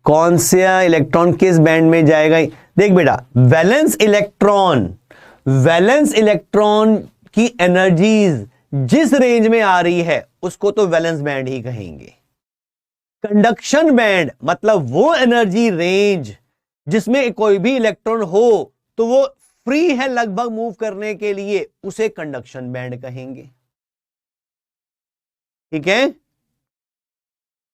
कौन सा इलेक्ट्रॉन किस बैंड में जाएगा? देख बेटा, वैलेंस इलेक्ट्रॉन की एनर्जीज जिस रेंज में आ रही है उसको तो वैलेंस बैंड ही कहेंगे। कंडक्शन बैंड मतलब वो एनर्जी रेंज जिसमें कोई भी इलेक्ट्रॉन हो तो वो फ्री है लगभग मूव करने के लिए, उसे कंडक्शन बैंड कहेंगे, ठीक है।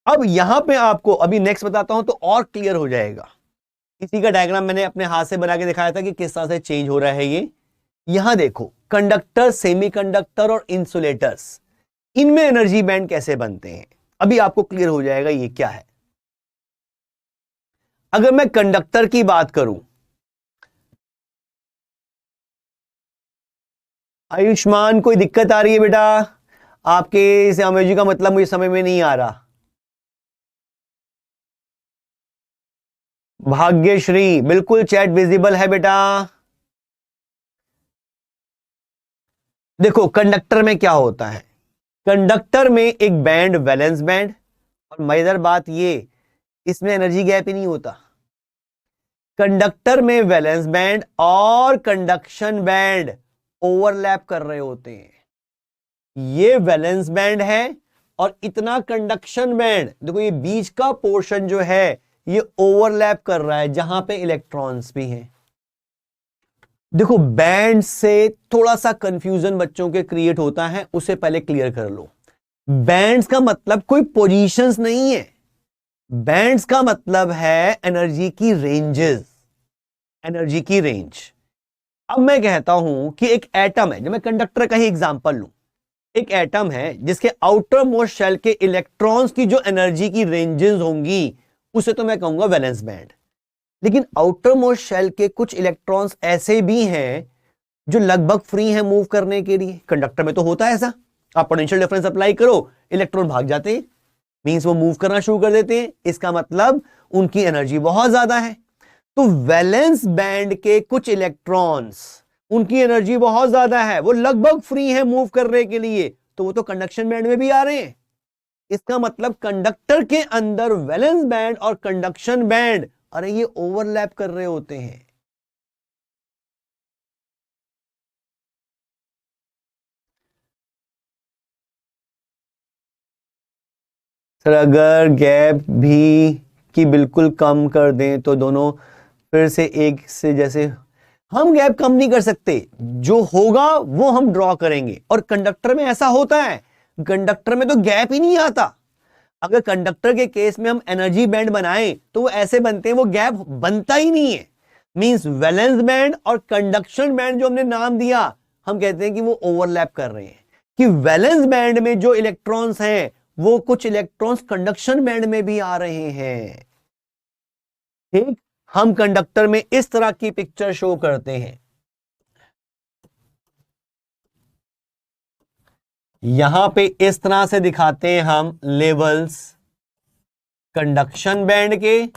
अब यहां पे आपको अभी नेक्स्ट बताता हूं तो और क्लियर हो जाएगा। इसी का डायग्राम मैंने अपने हाथ से बना के दिखाया था कि किस तरह से चेंज हो रहा है ये। यहां देखो, कंडक्टर, सेमीकंडक्टर और इंसुलेटर्स, इनमें एनर्जी बैंड कैसे बनते हैं अभी आपको क्लियर हो जाएगा ये क्या है। अगर मैं कंडक्टर की बात करूं, आयुष्मान कोई दिक्कत आ रही है बेटा? आपके इस इमोजी का मतलब मुझे समझ में नहीं आ रहा। भाग्यश्री, बिल्कुल चैट विजिबल है बेटा। देखो कंडक्टर में क्या होता है, कंडक्टर में एक बैंड वैलेंस बैंड, और मजेदार बात ये, इसमें एनर्जी गैप ही नहीं होता। कंडक्टर में वैलेंस बैंड और कंडक्शन बैंड ओवरलैप कर रहे होते हैं। ये वैलेंस बैंड है और इतना कंडक्शन बैंड, देखो ये बीच का पोर्शन जो है ये ओवरलैप कर रहा है जहां पे इलेक्ट्रॉन्स भी हैं। देखो बैंड से थोड़ा सा कंफ्यूजन बच्चों के क्रिएट होता है, उसे पहले क्लियर कर लो। बैंड्स का मतलब कोई पोजीशंस नहीं है, बैंड्स का मतलब है एनर्जी की रेंजेस, एनर्जी की रेंज। अब मैं कहता हूं कि एक एटम है, जब मैं कंडक्टर का ही एग्जांपल लूं, एक एटम है जिसके आउटर मोस्ट शेल के इलेक्ट्रॉन्स की जो एनर्जी की रेंजेस होंगी उसे तो मैं कहूंगा वैलेंस बैंड। लेकिन आउटर मोस्ट शेल के कुछ इलेक्ट्रॉन्स ऐसे भी हैं जो लगभग फ्री हैं मूव करने के लिए। कंडक्टर में तो होता है ऐसा, आप पोटेंशियल डिफरेंस अप्लाई करो, इलेक्ट्रॉन भाग जाते हैं, मींस वो मूव करना शुरू कर देते हैं, इसका मतलब उनकी एनर्जी बहुत ज्यादा है। तो वैलेंस बैंड के कुछ इलेक्ट्रॉन्स, उनकी एनर्जी बहुत ज्यादा है, वो लगभग फ्री है मूव करने के लिए, तो वो तो कंडक्शन बैंड में भी आ रहे हैं। इसका मतलब कंडक्टर के अंदर वैलेंस बैंड और कंडक्शन बैंड, अरे ये ओवरलैप कर रहे होते हैं। सर अगर गैप भी की बिल्कुल कम कर दें तो दोनों फिर से एक से जैसे, हम गैप कम नहीं कर सकते, जो होगा वो हम ड्रॉ करेंगे। और कंडक्टर में ऐसा होता है, कंडक्टर में तो गैप ही नहीं आता। अगर कंडक्टर के केस में हम एनर्जी बैंड बनाएं तो वो ऐसे बनते हैं, वो गैप बनता ही नहीं है। मींस वैलेंस बैंड और कंडक्शन बैंड जो हमने नाम दिया, हम कहते हैं कि वो ओवरलैप कर रहे हैं, कि वैलेंस बैंड में जो इलेक्ट्रॉन्स हैं वो कुछ इलेक्ट्रॉन्स कंडक्शन बैंड में भी आ रहे हैं। ठीक, हम कंडक्टर में इस तरह की पिक्चर शो करते हैं। यहां पे इस तरह से दिखाते हैं हम लेवल्स कंडक्शन बैंड के,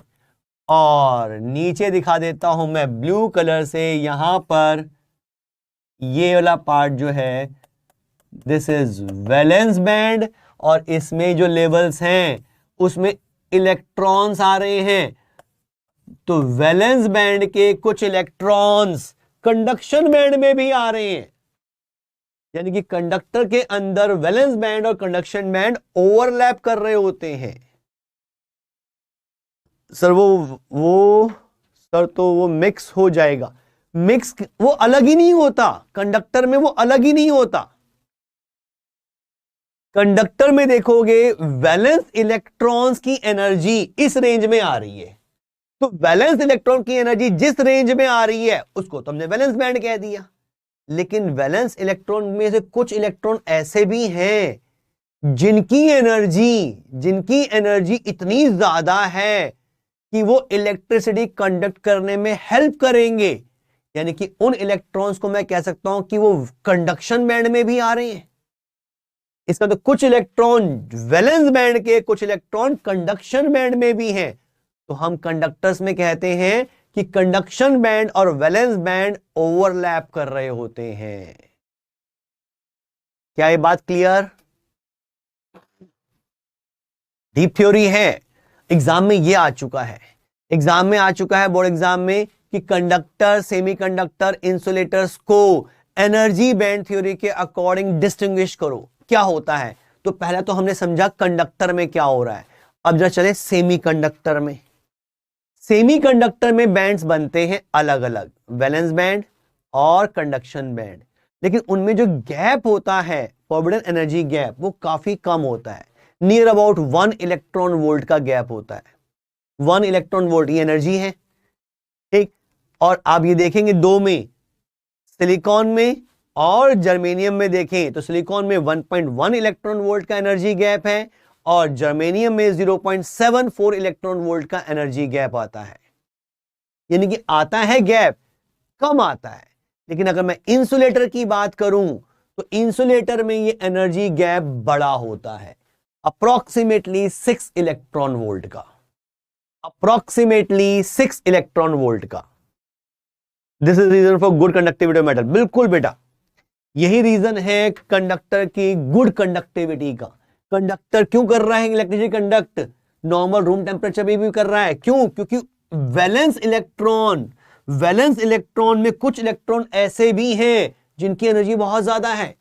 और नीचे दिखा देता हूं मैं ब्लू कलर से, यहां पर ये वाला पार्ट जो है दिस इज वैलेंस बैंड, और इसमें जो लेवल्स हैं उसमें इलेक्ट्रॉन्स आ रहे हैं। तो वैलेंस बैंड के कुछ इलेक्ट्रॉन्स कंडक्शन बैंड में भी आ रहे हैं, यानी कि कंडक्टर के अंदर वैलेंस बैंड और कंडक्शन बैंड ओवरलैप कर रहे होते हैं। सर वो सर तो वो मिक्स हो जाएगा, मिक्स वो अलग ही नहीं होता, कंडक्टर में वो अलग ही नहीं होता। कंडक्टर में देखोगे वैलेंस इलेक्ट्रॉन्स की एनर्जी इस रेंज में आ रही है, तो वैलेंस इलेक्ट्रॉन की एनर्जी जिस रेंज में आ रही है उसको तुमने वैलेंस बैंड कह दिया। लेकिन वैलेंस इलेक्ट्रॉन में से कुछ इलेक्ट्रॉन ऐसे भी हैं जिनकी एनर्जी इतनी ज्यादा है कि वो इलेक्ट्रिसिटी कंडक्ट करने में हेल्प करेंगे, यानी कि उन इलेक्ट्रॉन्स को मैं कह सकता हूं कि वो कंडक्शन बैंड में भी आ रहे हैं। इसका तो कुछ इलेक्ट्रॉन वैलेंस बैंड के, कुछ इलेक्ट्रॉन कंडक्शन बैंड में भी हैं। तो हम कंडक्टर्स में कहते हैं कि कंडक्शन बैंड और वैलेंस बैंड ओवरलैप कर रहे होते हैं। क्या ये बात क्लियर? डीप थ्योरी है, एग्जाम में ये आ चुका है, एग्जाम में आ चुका है बोर्ड एग्जाम में, कि कंडक्टर, सेमीकंडक्टर, इंसुलेटर्स को एनर्जी बैंड थ्योरी के अकॉर्डिंग डिस्टिंग्विश करो। क्या होता है? तो पहले तो हमने समझा कंडक्टर में क्या हो रहा है, अब जरा चले सेमीकंडक्टर में। सेमीकंडक्टर में बैंड्स बनते हैं अलग अलग, वैलेंस बैंड और कंडक्शन बैंड, लेकिन उनमें जो गैप होता है, फॉरबिडन एनर्जी गैप, वो काफी कम होता है, नियर अबाउट 1 इलेक्ट्रॉन वोल्ट का गैप होता है। 1 इलेक्ट्रॉन वोल्ट ये एनर्जी है, ठीक। और आप ये देखेंगे दो में, सिलिकॉन में और जर्मेनियम में देखें तो सिलिकॉन में 1.1 इलेक्ट्रॉन वोल्ट का एनर्जी गैप है और जर्मेनियम में 0.74 इलेक्ट्रॉन वोल्ट का एनर्जी गैप आता है। यानी कि आता है गैप, कम आता है। लेकिन अगर मैं इंसुलेटर की बात करूं तो इंसुलेटर में ये एनर्जी गैप बड़ा होता है, अप्रोक्सीमेटली 6 इलेक्ट्रॉन वोल्ट का, अप्रोक्सीमेटली 6 इलेक्ट्रॉन वोल्ट का। This is reason for good conductivity of metal. बिल्कुल बेटा, यही रीजन है कंडक्टर की गुड कंडक्टिविटी का। कंडक्टर क्यों कर रहा है electricity conduct? Normal room temperature में भी कर रहा है। क्यों? क्योंकि वैलेंस इलेक्ट्रॉन, वैलेंस इलेक्ट्रॉन में कुछ इलेक्ट्रॉन ऐसे भी हैं जिनकी एनर्जी बहुत ज्यादा है,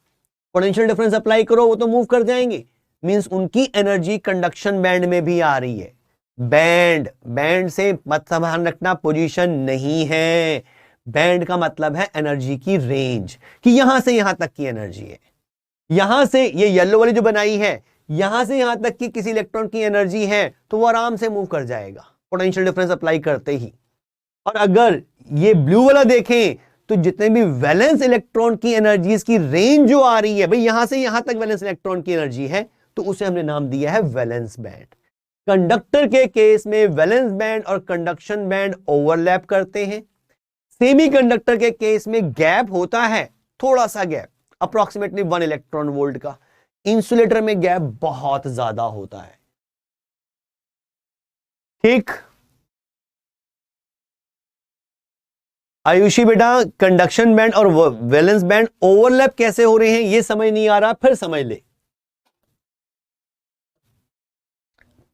पोटेंशियल डिफरेंस अप्लाई करो वो तो मूव कर जाएंगे, मींस उनकी एनर्जी कंडक्शन बैंड में भी आ रही है। बैंड, बैंड से मत ध्यान रखना पोजीशन नहीं है, बैंड का मतलब है एनर्जी की रेंज, कि यहां से यहां तक की एनर्जी है, यहां से ये येलो वाली जो बनाई है यहां से यहां तक की किसी इलेक्ट्रॉन की एनर्जी है तो वो आराम से मूव कर जाएगा पोटेंशियल डिफरेंस अप्लाई करते ही। और अगर ये ब्लू वाला देखें तो जितने भी वैलेंस इलेक्ट्रॉन की एनर्जीज की रेंज जो आ रही है भाई यहां से यहां तक वैलेंस इलेक्ट्रॉन की एनर्जी है, तो उसे हमने नाम दिया है वैलेंस बैंड। कंडक्टर के केस में वैलेंस बैंड और कंडक्शन बैंड ओवरलैप करते हैं। सेमीकंडक्टर के केस में गैप होता है, थोड़ा सा गैप, अप्रोक्सीमेटली 1 इलेक्ट्रॉन वोल्ट का। इंसुलेटर में गैप बहुत ज्यादा होता है। ठीक, आयुषी बेटा कंडक्शन बैंड और वैलेंस बैंड ओवरलैप कैसे हो रहे हैं ये समझ नहीं आ रहा, फिर समझ ले।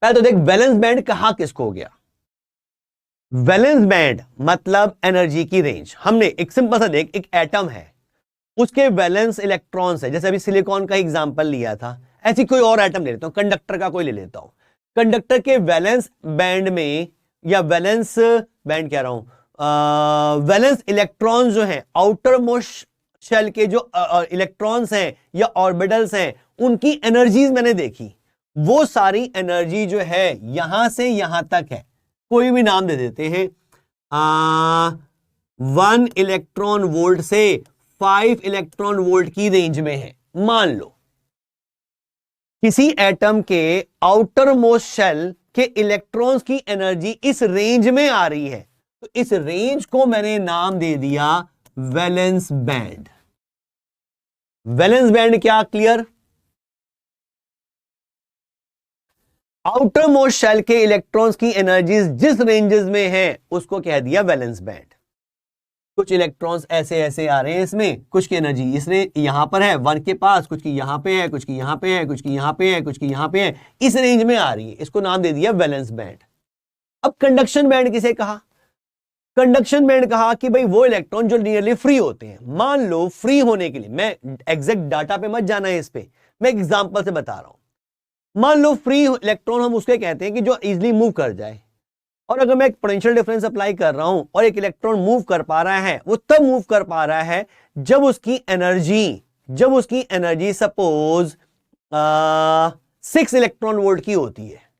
पहले तो देख वैलेंस बैंड कहा किसको गया। वैलेंस बैंड मतलब एनर्जी की रेंज। हमने एक सिंपल सा देख, एक एटम है उसके वैलेंस इलेक्ट्रॉन्स है, जैसे अभी सिलिकॉन का एग्जांपल लिया था, ऐसी कोई और एटम ले लेता हूं, कंडक्टर का कोई ले लेता हूं। कंडक्टर के वैलेंस बैंड में, या वैलेंस बैंड कह रहा हूं, वैलेंस इलेक्ट्रॉन्स जो हैं, आउटर मोस्ट शेल के जो इलेक्ट्रॉन्स हैं या ऑर्बिटल्स हैं, उनकी एनर्जीज मैंने देखी। वो सारी एनर्जी जो है यहां से यहां तक है, कोई भी नाम दे देते हैं, 1 इलेक्ट्रॉन वोल्ट से 5 इलेक्ट्रॉन वोल्ट की रेंज में है। मान लो किसी एटम के आउटर मोस्ट शेल के इलेक्ट्रॉन्स की एनर्जी इस रेंज में आ रही है, तो इस रेंज को मैंने नाम दे दिया वैलेंस बैंड। वैलेंस बैंड क्या, क्लियर? आउटर मोस्ट शेल के इलेक्ट्रॉन्स की एनर्जीज जिस रेंजेस में है उसको कह दिया वैलेंस बैंड। कुछ इलेक्ट्रॉन्स ऐसे ऐसे आ रहे हैं इसमें, कुछ की एनर्जी इसने यहां पर है 1 के पास, कुछ की यहां पे है, कुछ की यहां पे है, कुछ की यहां पे है, कुछ की यहां पे है, इस रेंज में आ रही है, इसको नाम दे दिया वैलेंस बैंड। अब कंडक्शन बैंड किसे कहा? कंडक्शन बैंड कहा कि भाई वो इलेक्ट्रॉन जो नियरली फ्री होते हैं। मान लो फ्री होने के लिए, मैं एग्जैक्ट डाटा पे मत जाना है इस पे, मैं एग्जांपल से बता रहा हूं। मान लो फ्री इलेक्ट्रॉन हम उसके कहते हैं कि जो इजीली मूव कर जाए, और अगर मैं एक पोटेंशियल डिफरेंस अप्लाई कर रहा हूं और एक इलेक्ट्रॉन मूव कर पा रहा है, वो तब मूव कर पा रहा है जब उसकी एनर्जी सपोज 6 इलेक्ट्रॉन वोल्ट की होती है।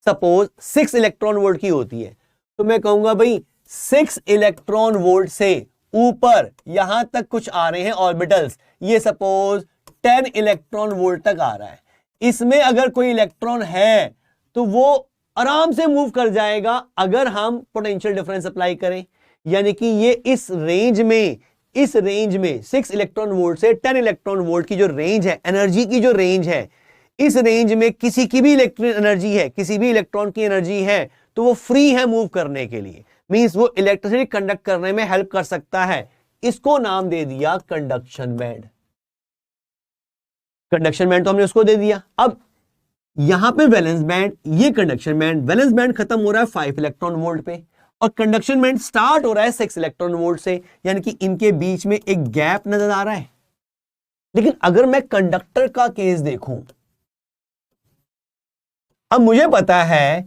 सपोज 6 इलेक्ट्रॉन वोल्ट की होती है, तो मैं कहूंगा भाई 6 इलेक्ट्रॉन वोल्ट से ऊपर यहां तक कुछ आ रहे हैं ऑर्बिटल्स, ये सपोज 10 इलेक्ट्रॉन वोल्ट तक आ रहा है। इसमें अगर कोई इलेक्ट्रॉन है तो वो आराम से मूव कर जाएगा अगर हम पोटेंशियल डिफरेंस अप्लाई करें। यानी कि ये इस रेंज में 6 इलेक्ट्रॉन वोल्ट से 10 इलेक्ट्रॉन वोल्ट की जो रेंज है, एनर्जी की जो रेंज है, इस रेंज में किसी की भी इलेक्ट्रॉन एनर्जी है, किसी भी इलेक्ट्रॉन की एनर्जी है, तो वो फ्री है मूव करने के लिए, मींस वो इलेक्ट्रिसिटी कंडक्ट करने में हेल्प कर सकता है। इसको नाम दे दिया कंडक्शन बैंड। कंडक्शन बैंड तो हमने उसको दे दिया। अब यहां पे वैलेंस बैंड, ये कंडक्शन बैंड, वैलेंस बैंड खत्म हो रहा है 5 इलेक्ट्रॉन वोल्ट पे और कंडक्शन बैंड स्टार्ट हो रहा है 6 इलेक्ट्रॉन वोल्ट से, यानी कि इनके बीच में एक गैप नजर आ रहा है। लेकिन अगर मैं कंडक्टर का केस देखूं, अब मुझे पता है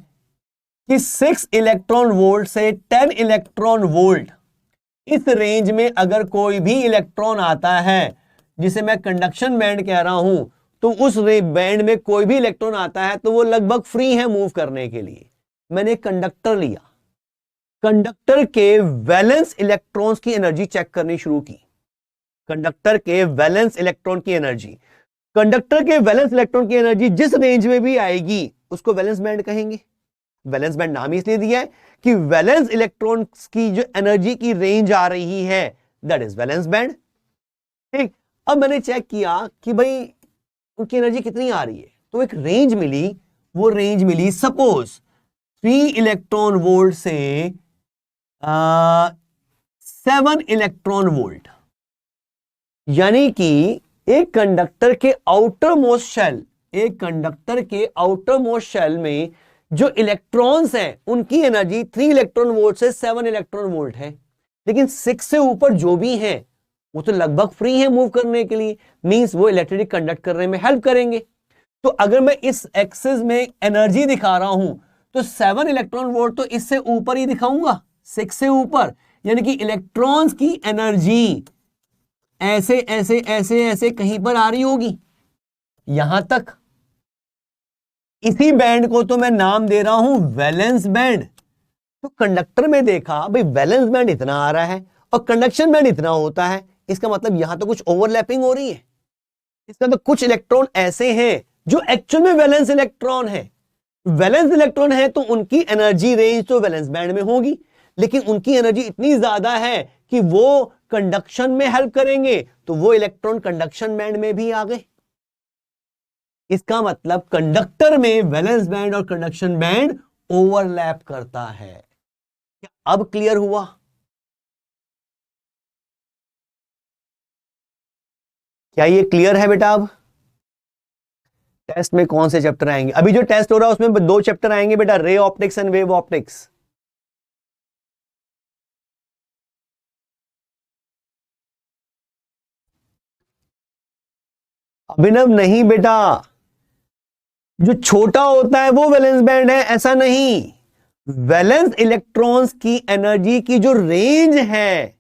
कि 6 इलेक्ट्रॉन वोल्ट से 10 इलेक्ट्रॉन वोल्ट, इस रेंज में अगर कोई भी इलेक्ट्रॉन आता है जिसे मैं कंडक्शन बैंड कह रहा हूं, तो उस बैंड में कोई भी इलेक्ट्रॉन आता है तो वो लगभग फ्री है मूव करने के लिए। मैंने कंडक्टर लिया, कंडक्टर के वैलेंस इलेक्ट्रॉन्स की एनर्जी चेक करनी शुरू की। कंडक्टर के वैलेंस इलेक्ट्रॉन की एनर्जी, कंडक्टर के वैलेंस इलेक्ट्रॉन की एनर्जी जिस रेंज में भी आएगी उसको वैलेंस बैंड कहेंगे। वैलेंस बैंड नाम इसलिए दिया है कि वैलेंस इलेक्ट्रॉन्स की जो एनर्जी की रेंज आ रही है दैट इज वैलेंस बैंड। ठीक, अब मैंने चेक किया कि भाई उनकी एनर्जी कितनी आ रही है, तो एक रेंज मिली, वो रेंज मिली सपोज 3 इलेक्ट्रॉन वोल्ट से 7 इलेक्ट्रॉन वोल्ट। यानी कि एक कंडक्टर के आउटर मोस्ट शेल में जो इलेक्ट्रॉन्स हैं उनकी एनर्जी 3 इलेक्ट्रॉन वोल्ट से 7 इलेक्ट्रॉन वोल्ट है, लेकिन 6 से ऊपर जो भी हैं वो तो लगभग फ्री है मूव करने के लिए, मींस वो इलेक्ट्रिसिटी कंडक्ट करने में हेल्प करेंगे। तो अगर मैं इस एक्सिस में एनर्जी दिखा रहा हूं तो 7 इलेक्ट्रॉन वोल्ट तो इससे ऊपर ही दिखाऊंगा, 6 से ऊपर, यानी कि इलेक्ट्रॉन्स की एनर्जी ऐसे ऐसे ऐसे ऐसे कहीं पर आ रही होगी यहां तक। इसी बैंड को तो मैं नाम दे रहा हूं वैलेंस बैंड। तो कंडक्टर में देखा भाई वैलेंस बैंड इतना आ रहा है और कंडक्शन बैंड इतना होता है, इसका मतलब यहां तो कुछ ओवरलैपिंग हो रही है। इसका तो कुछ इलेक्ट्रॉन ऐसे हैं जो एक्चुअल में वैलेंस इलेक्ट्रॉन है। वैलेंस इलेक्ट्रॉन है तो उनकी एनर्जी रेंज तो वैलेंस बैंड में होगी, लेकिन उनकी एनर्जी इतनी ज्यादा है कि वो कंडक्शन में हेल्प करेंगे, तो वो इलेक्ट्रॉन कंडक्शन बैंड में भी आ गए। इसका मतलब कंडक्टर में वैलेंस बैंड और कंडक्शन बैंड ओवरलैप करता है। क्या अब क्लियर हुआ? क्या ये क्लियर है बेटा? अब टेस्ट में कौन से चैप्टर आएंगे? अभी जो टेस्ट हो रहा है उसमें 2 चैप्टर आएंगे बेटा, ray optics and wave optics. Abhinav नहीं बेटा, जो छोटा होता है वो वैलेंस बैंड है, ऐसा नहीं। वैलेंस इलेक्ट्रॉन्स की एनर्जी की जो रेंज है,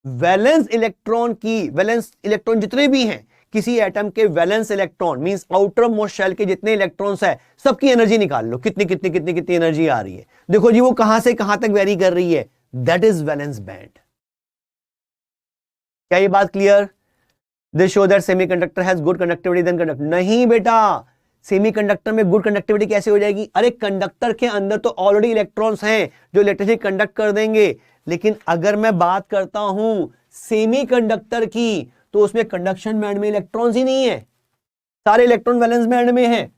वैलेंस इलेक्ट्रॉन की, वैलेंस इलेक्ट्रॉन जितने भी हैं किसी एटम के, valence electron means outermost shell के जितने इलेक्ट्रॉन्स है सबकी एनर्जी निकाल लो, कितनी कितनी कितनी कितनी एनर्जी आ रही है। देखो जी वो कहां से कहां तक वेरी कर रही है, दैट इज वैलेंस बैंड। क्या ये बात clear? This show that semiconductor has good conductivity then conductor. नहीं बेटा, सेमीकंडक्टर में गुड कंडक्टिविटी कैसे हो जाएगी? अरे कंडक्टर के अंदर तो ऑलरेडी इलेक्ट्रॉन्स हैं जो इलेक्ट्रिसिटी कंडक्ट कर देंगे। लेकिन अगर मैं बात करता हूं सेमीकंडक्टर की, तो उसमें कंडक्शन बैंड में इलेक्ट्रॉन्स ही नहीं है, सारे इलेक्ट्रॉन वैलेंस बैंड में है,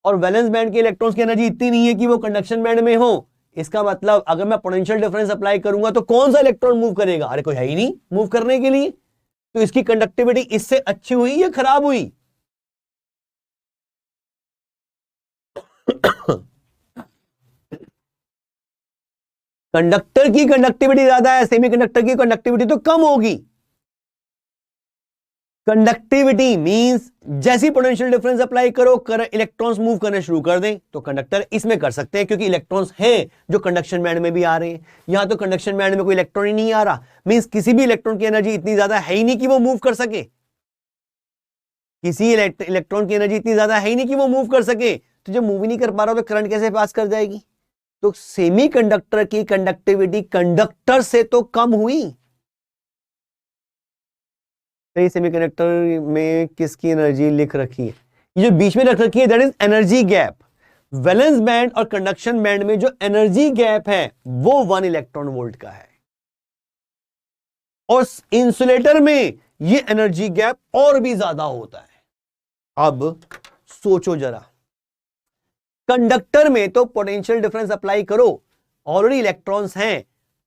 और वैलेंस बैंड के इलेक्ट्रॉन्स की एनर्जी इतनी नहीं है कि वो कंडक्शन बैंड में हो। इसका मतलब अगर मैं पोटेंशियल डिफरेंस अप्लाई करूंगा तो कौन सा इलेक्ट्रॉन मूव करेगा? अरे कोई है ही नहीं मूव करने के लिए। तो इसकी कंडक्टिविटी इससे अच्छी हुई या खराब हुई? कंडक्टर की कंडक्टिविटी ज्यादा है, सेमीकंडक्टर की कंडक्टिविटी तो कम होगी। कंडक्टिविटी मींस जैसी पोटेंशियल डिफरेंस अप्लाई करो, इलेक्ट्रॉन्स मूव करने शुरू कर दें, तो कंडक्टर इसमें कर सकते हैं क्योंकि इलेक्ट्रॉन्स हैं जो कंडक्शन बैंड में भी आ रहे हैं। यहां तो कंडक्शन बैंड में कोई इलेक्ट्रॉन ही नहीं आ रहा, मींस किसी भी इलेक्ट्रॉन की एनर्जी इतनी ज्यादा है ही नहीं कि वो मूव कर सके, किसी इलेक्ट्रॉन की एनर्जी इतनी ज्यादा है ही नहीं कि वो मूव कर सके। तो जब मूव ही नहीं कर पा रहा तो करंट कैसे पास कर जाएगी? तो सेमीकंडक्टर की कंडक्टिविटी कंडक्टर से तो कम हुई। तो सेमीकंडक्टर में किसकी एनर्जी लिख रखी है? ये जो बीच में रख रखी है that is energy gap. Valence band और कंडक्शन बैंड में जो एनर्जी गैप है वो 1 इलेक्ट्रॉन वोल्ट का है, और इंसुलेटर में ये एनर्जी गैप और भी ज्यादा होता है। अब सोचो जरा, कंडक्टर में तो पोटेंशियल डिफरेंस अप्लाई करो, ऑलरेडी इलेक्ट्रॉन्स हैं,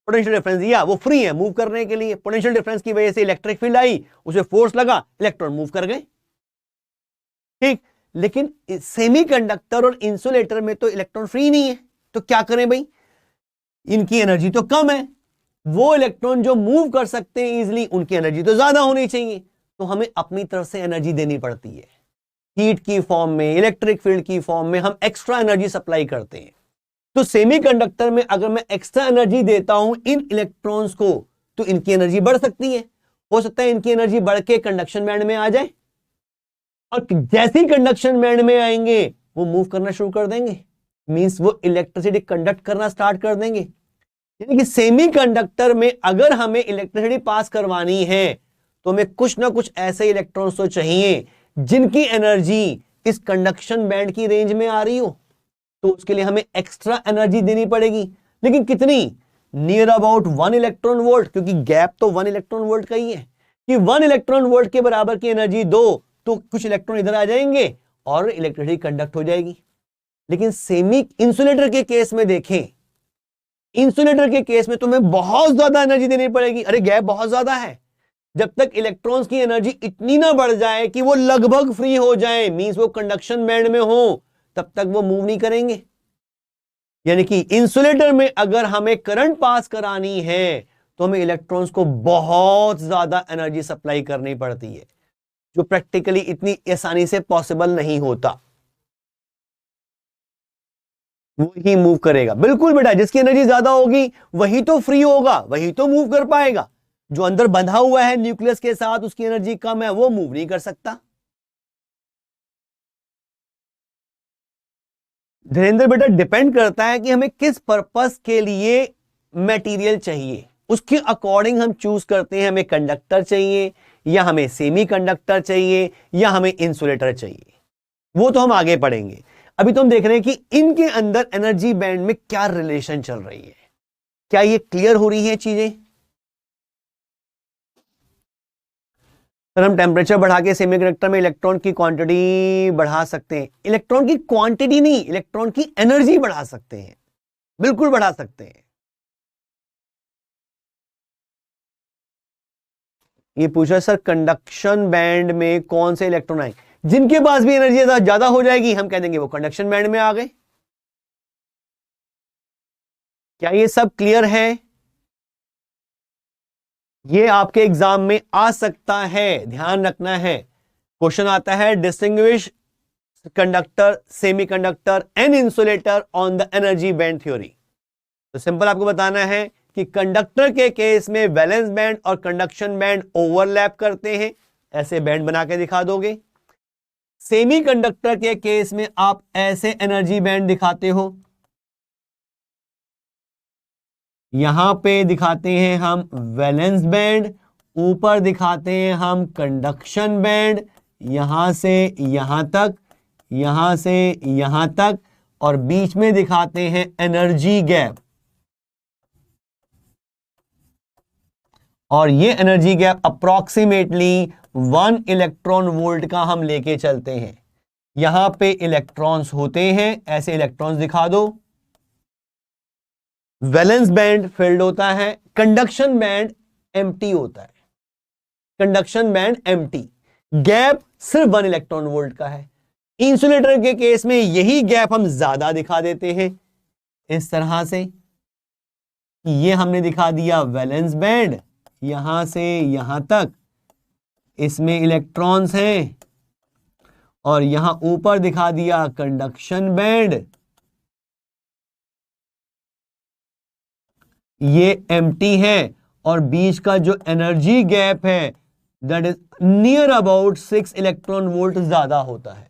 पोटेंशियल डिफरेंस दिया, वो फ्री है मूव करने के लिए, पोटेंशियल डिफरेंस की वजह से इलेक्ट्रिक फील्ड आई, उसे फोर्स लगा, इलेक्ट्रॉन मूव कर गए, ठीक। लेकिन सेमीकंडक्टर और इंसुलेटर में तो इलेक्ट्रॉन फ्री नहीं है, तो क्या करें भाई? इनकी एनर्जी तो कम है, वो इलेक्ट्रॉन जो मूव कर सकते हैं इजिली उनकी एनर्जी तो ज्यादा होनी चाहिए, तो हमें अपनी तरफ से एनर्जी देनी पड़ती है, हीट की फॉर्म में, इलेक्ट्रिक फील्ड की फॉर्म में हम एक्स्ट्रा एनर्जी सप्लाई करते हैं। तो सेमीकंडक्टर में अगर मैं एक्स्ट्रा एनर्जी देता हूं इन इलेक्ट्रॉन्स को, तो इनकी एनर्जी बढ़ सकती है, हो सकता है इनकी एनर्जी बढ़ के कंडक्शन बैंड में आ जाए, और जैसे ही कंडक्शन बैंड में आएंगे वो मूव करना शुरू कर देंगे, मींस वो इलेक्ट्रिसिटी कंडक्ट करना स्टार्ट कर देंगे। यानी कि सेमीकंडक्टर में अगर हमें इलेक्ट्रिसिटी पास करवानी है तो हमें कुछ ना कुछ ऐसे इलेक्ट्रॉन्स तो चाहिए जिनकी एनर्जी इस कंडक्शन बैंड की रेंज में आ रही हो, तो उसके लिए हमें एक्स्ट्रा एनर्जी देनी पड़ेगी। लेकिन कितनी? नियर अबाउट 1 इलेक्ट्रॉन वोल्ट, क्योंकि गैप तो 1 इलेक्ट्रॉन वोल्ट का ही है कि 1 इलेक्ट्रॉन वोल्ट के बराबर की एनर्जी दो तो कुछ इलेक्ट्रॉन इधर आ जाएंगे और इलेक्ट्रिसिटी कंडक्ट हो जाएगी। लेकिन सेमी इंसुलेटर के केस में देखें, इंसुलेटर के केस में तुम्हें बहुत ज्यादा एनर्जी देनी पड़ेगी। अरे गैप बहुत ज्यादा है, जब तक इलेक्ट्रॉन्स की एनर्जी इतनी ना बढ़ जाए कि वो लगभग फ्री हो जाए, मींस वो कंडक्शन बैंड में हो, तब तक वो मूव नहीं करेंगे। यानी कि इंसुलेटर में अगर हमें करंट पास करानी है तो हमें इलेक्ट्रॉन्स को बहुत ज्यादा एनर्जी सप्लाई करनी पड़ती है, जो प्रैक्टिकली इतनी आसानी से पॉसिबल नहीं होता। वो ही मूव करेगा। बिल्कुल बेटा, जिसकी एनर्जी ज्यादा होगी वही तो फ्री होगा, वही तो मूव कर पाएगा। जो अंदर बंधा हुआ है न्यूक्लियस के साथ, उसकी एनर्जी कम है, वो मूव नहीं कर सकता। धीरेन्द्र बेटा, डिपेंड करता है कि हमें किस पर्पस के लिए मटेरियल चाहिए, उसके अकॉर्डिंग हम चूज करते हैं। हमें कंडक्टर चाहिए या हमें सेमी कंडक्टर चाहिए या हमें इंसुलेटर चाहिए, वो तो हम आगे पढ़ेंगे। अभी तो हम देख रहे हैं कि इनके अंदर एनर्जी बैंड में क्या रिलेशन चल रही है। क्या ये क्लियर हो रही है चीजें? सर, हम टेम्परेचर बढ़ा के सेमीकंडक्टर में इलेक्ट्रॉन की क्वांटिटी बढ़ा सकते हैं। इलेक्ट्रॉन की क्वांटिटी नहीं, इलेक्ट्रॉन की एनर्जी बढ़ा सकते हैं, बिल्कुल बढ़ा सकते हैं। ये पूछा सर, कंडक्शन बैंड में कौन से इलेक्ट्रॉन आए? जिनके पास भी एनर्जी ज्यादा हो जाएगी हम कह देंगे वो कंडक्शन बैंड में आ गए। क्या ये सब क्लियर है? ये आपके एग्जाम में आ सकता है, ध्यान रखना है। क्वेश्चन आता है, distinguish conductor, semiconductor and insulator on the energy band theory. तो सिंपल आपको बताना है कि कंडक्टर के केस में वैलेंस बैंड और कंडक्शन बैंड ओवरलैप करते हैं, ऐसे बैंड बना के दिखा दोगे। सेमीकंडक्टर के केस में आप ऐसे एनर्जी बैंड दिखाते हो, यहां पे दिखाते हैं हम वैलेंस बैंड, ऊपर दिखाते हैं हम कंडक्शन बैंड, यहां से यहां तक, यहां से यहां तक, और बीच में दिखाते हैं एनर्जी गैप। और ये energy gap approximately 1 electron volt का हम लेके चलते हैं। यहां पे इलेक्ट्रॉन्स होते हैं, ऐसे इलेक्ट्रॉन्स दिखा दो। वैलेंस बैंड फिल्ड होता है, कंडक्शन बैंड एम्प्टी होता है। कंडक्शन बैंड एम्प्टी, गैप सिर्फ 1 इलेक्ट्रॉन वोल्ट का है। इंसुलेटर के केस में यही गैप हम ज्यादा दिखा देते हैं, इस तरह से। ये हमने दिखा दिया वैलेंस बैंड, यहां से यहां तक इसमें इलेक्ट्रॉन्स हैं, और यहां ऊपर दिखा दिया कंडक्शन बैंड, ये एम्प्टी है, और बीच का जो एनर्जी गैप है that is near about 6 electron volt ज्यादा होता है।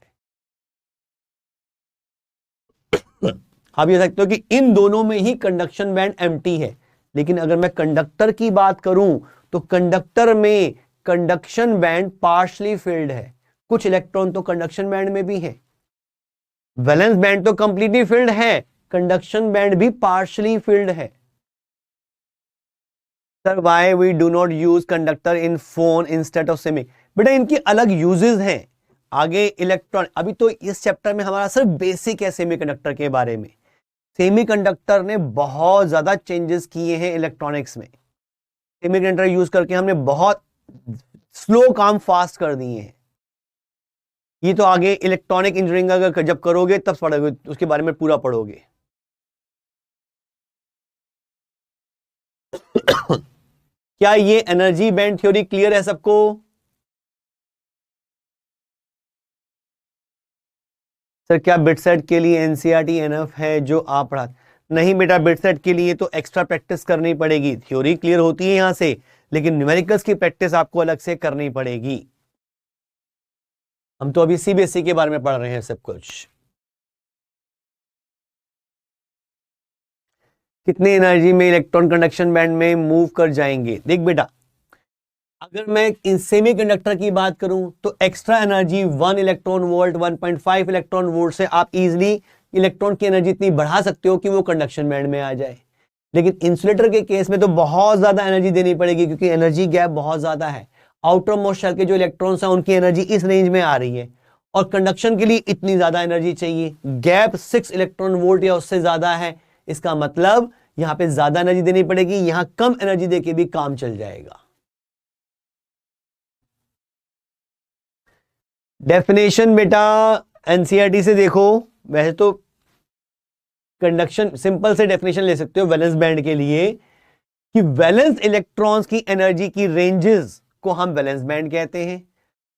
आप ये सकते हो कि इन दोनों में ही कंडक्शन बैंड एम्प्टी है, लेकिन अगर मैं कंडक्टर की बात करूं तो कंडक्टर में कंडक्शन बैंड पार्शली फिल्ड है, कुछ इलेक्ट्रॉन तो कंडक्शन बैंड में भी है। वैलेंस बैंड तो कंप्लीटली फिल्ड है, कंडक्शन बैंड भी पार्शली फिल्ड है। Sir, why we do not use conductor in phone instead of semi? बेटा, इनकी अलग यूजेस हैं। आगे इलेक्ट्रॉन, अभी तो इस चैप्टर में हमारा सिर्फ बेसिक है सेमीकंडक्टर के बारे में। सेमीकंडक्टर ने बहुत ज्यादा चेंजेस किए हैं इलेक्ट्रॉनिक्स में। सेमीकंडक्टर यूज करके हमने बहुत स्लो काम फास्ट कर दिए हैं। ये तो आगे इलेक्ट्रॉनिक इंजीनियरिंग अगर जब करोगे तब पढ़ोगे, उसके बारे में पूरा पढ़ोगे। क्या ये एनर्जी बैंड थ्योरी क्लियर है सबको? सर, क्या बिटसेट के लिए एनसीईआरटी एनफ है जो आप पढ़ा? नहीं बेटा, बिटसेट के लिए तो एक्स्ट्रा प्रैक्टिस करनी पड़ेगी। थ्योरी क्लियर होती है यहां से, लेकिन न्यूमेरिकल्स की प्रैक्टिस आपको अलग से करनी पड़ेगी। हम तो अभी सीबीएसई के बारे में पढ़ रहे हैं सब कुछ। कितने एनर्जी में इलेक्ट्रॉन कंडक्शन बैंड में मूव कर जाएंगे? देख बेटा, अगर मैं सेमीकंडक्टर की बात करूं तो extra energy 1 electron volt, 1.5 electron volt से आप इजीली इलेक्ट्रॉन की एनर्जी इतनी बढ़ा सकते हो कि वो कंडक्शन बैंड में आ जाए। लेकिन इंसुलेटर के केस में तो बहुत ज्यादा एनर्जी देनी पड़ेगी, क्योंकि एनर्जी गैप बहुत ज्यादा है। आउटर मोस्ट शेल के जो इलेक्ट्रॉन्स हैं उनकी एनर्जी इस रेंज में आ रही है, और कंडक्शन के लिए इतनी ज्यादा एनर्जी चाहिए। गैप 6 इलेक्ट्रॉन वोल्ट या उससे ज्यादा है, इसका मतलब यहां पे ज्यादा एनर्जी देनी पड़ेगी, यहां कम एनर्जी देके भी काम चल जाएगा। डेफिनेशन बेटा एनसीईआरटी से देखो, वैसे तो कंडक्शन, सिंपल से डेफिनेशन ले सकते हो वैलेंस बैंड के लिए कि वैलेंस इलेक्ट्रॉन्स की एनर्जी की रेंजेस को हम वैलेंस बैंड कहते हैं,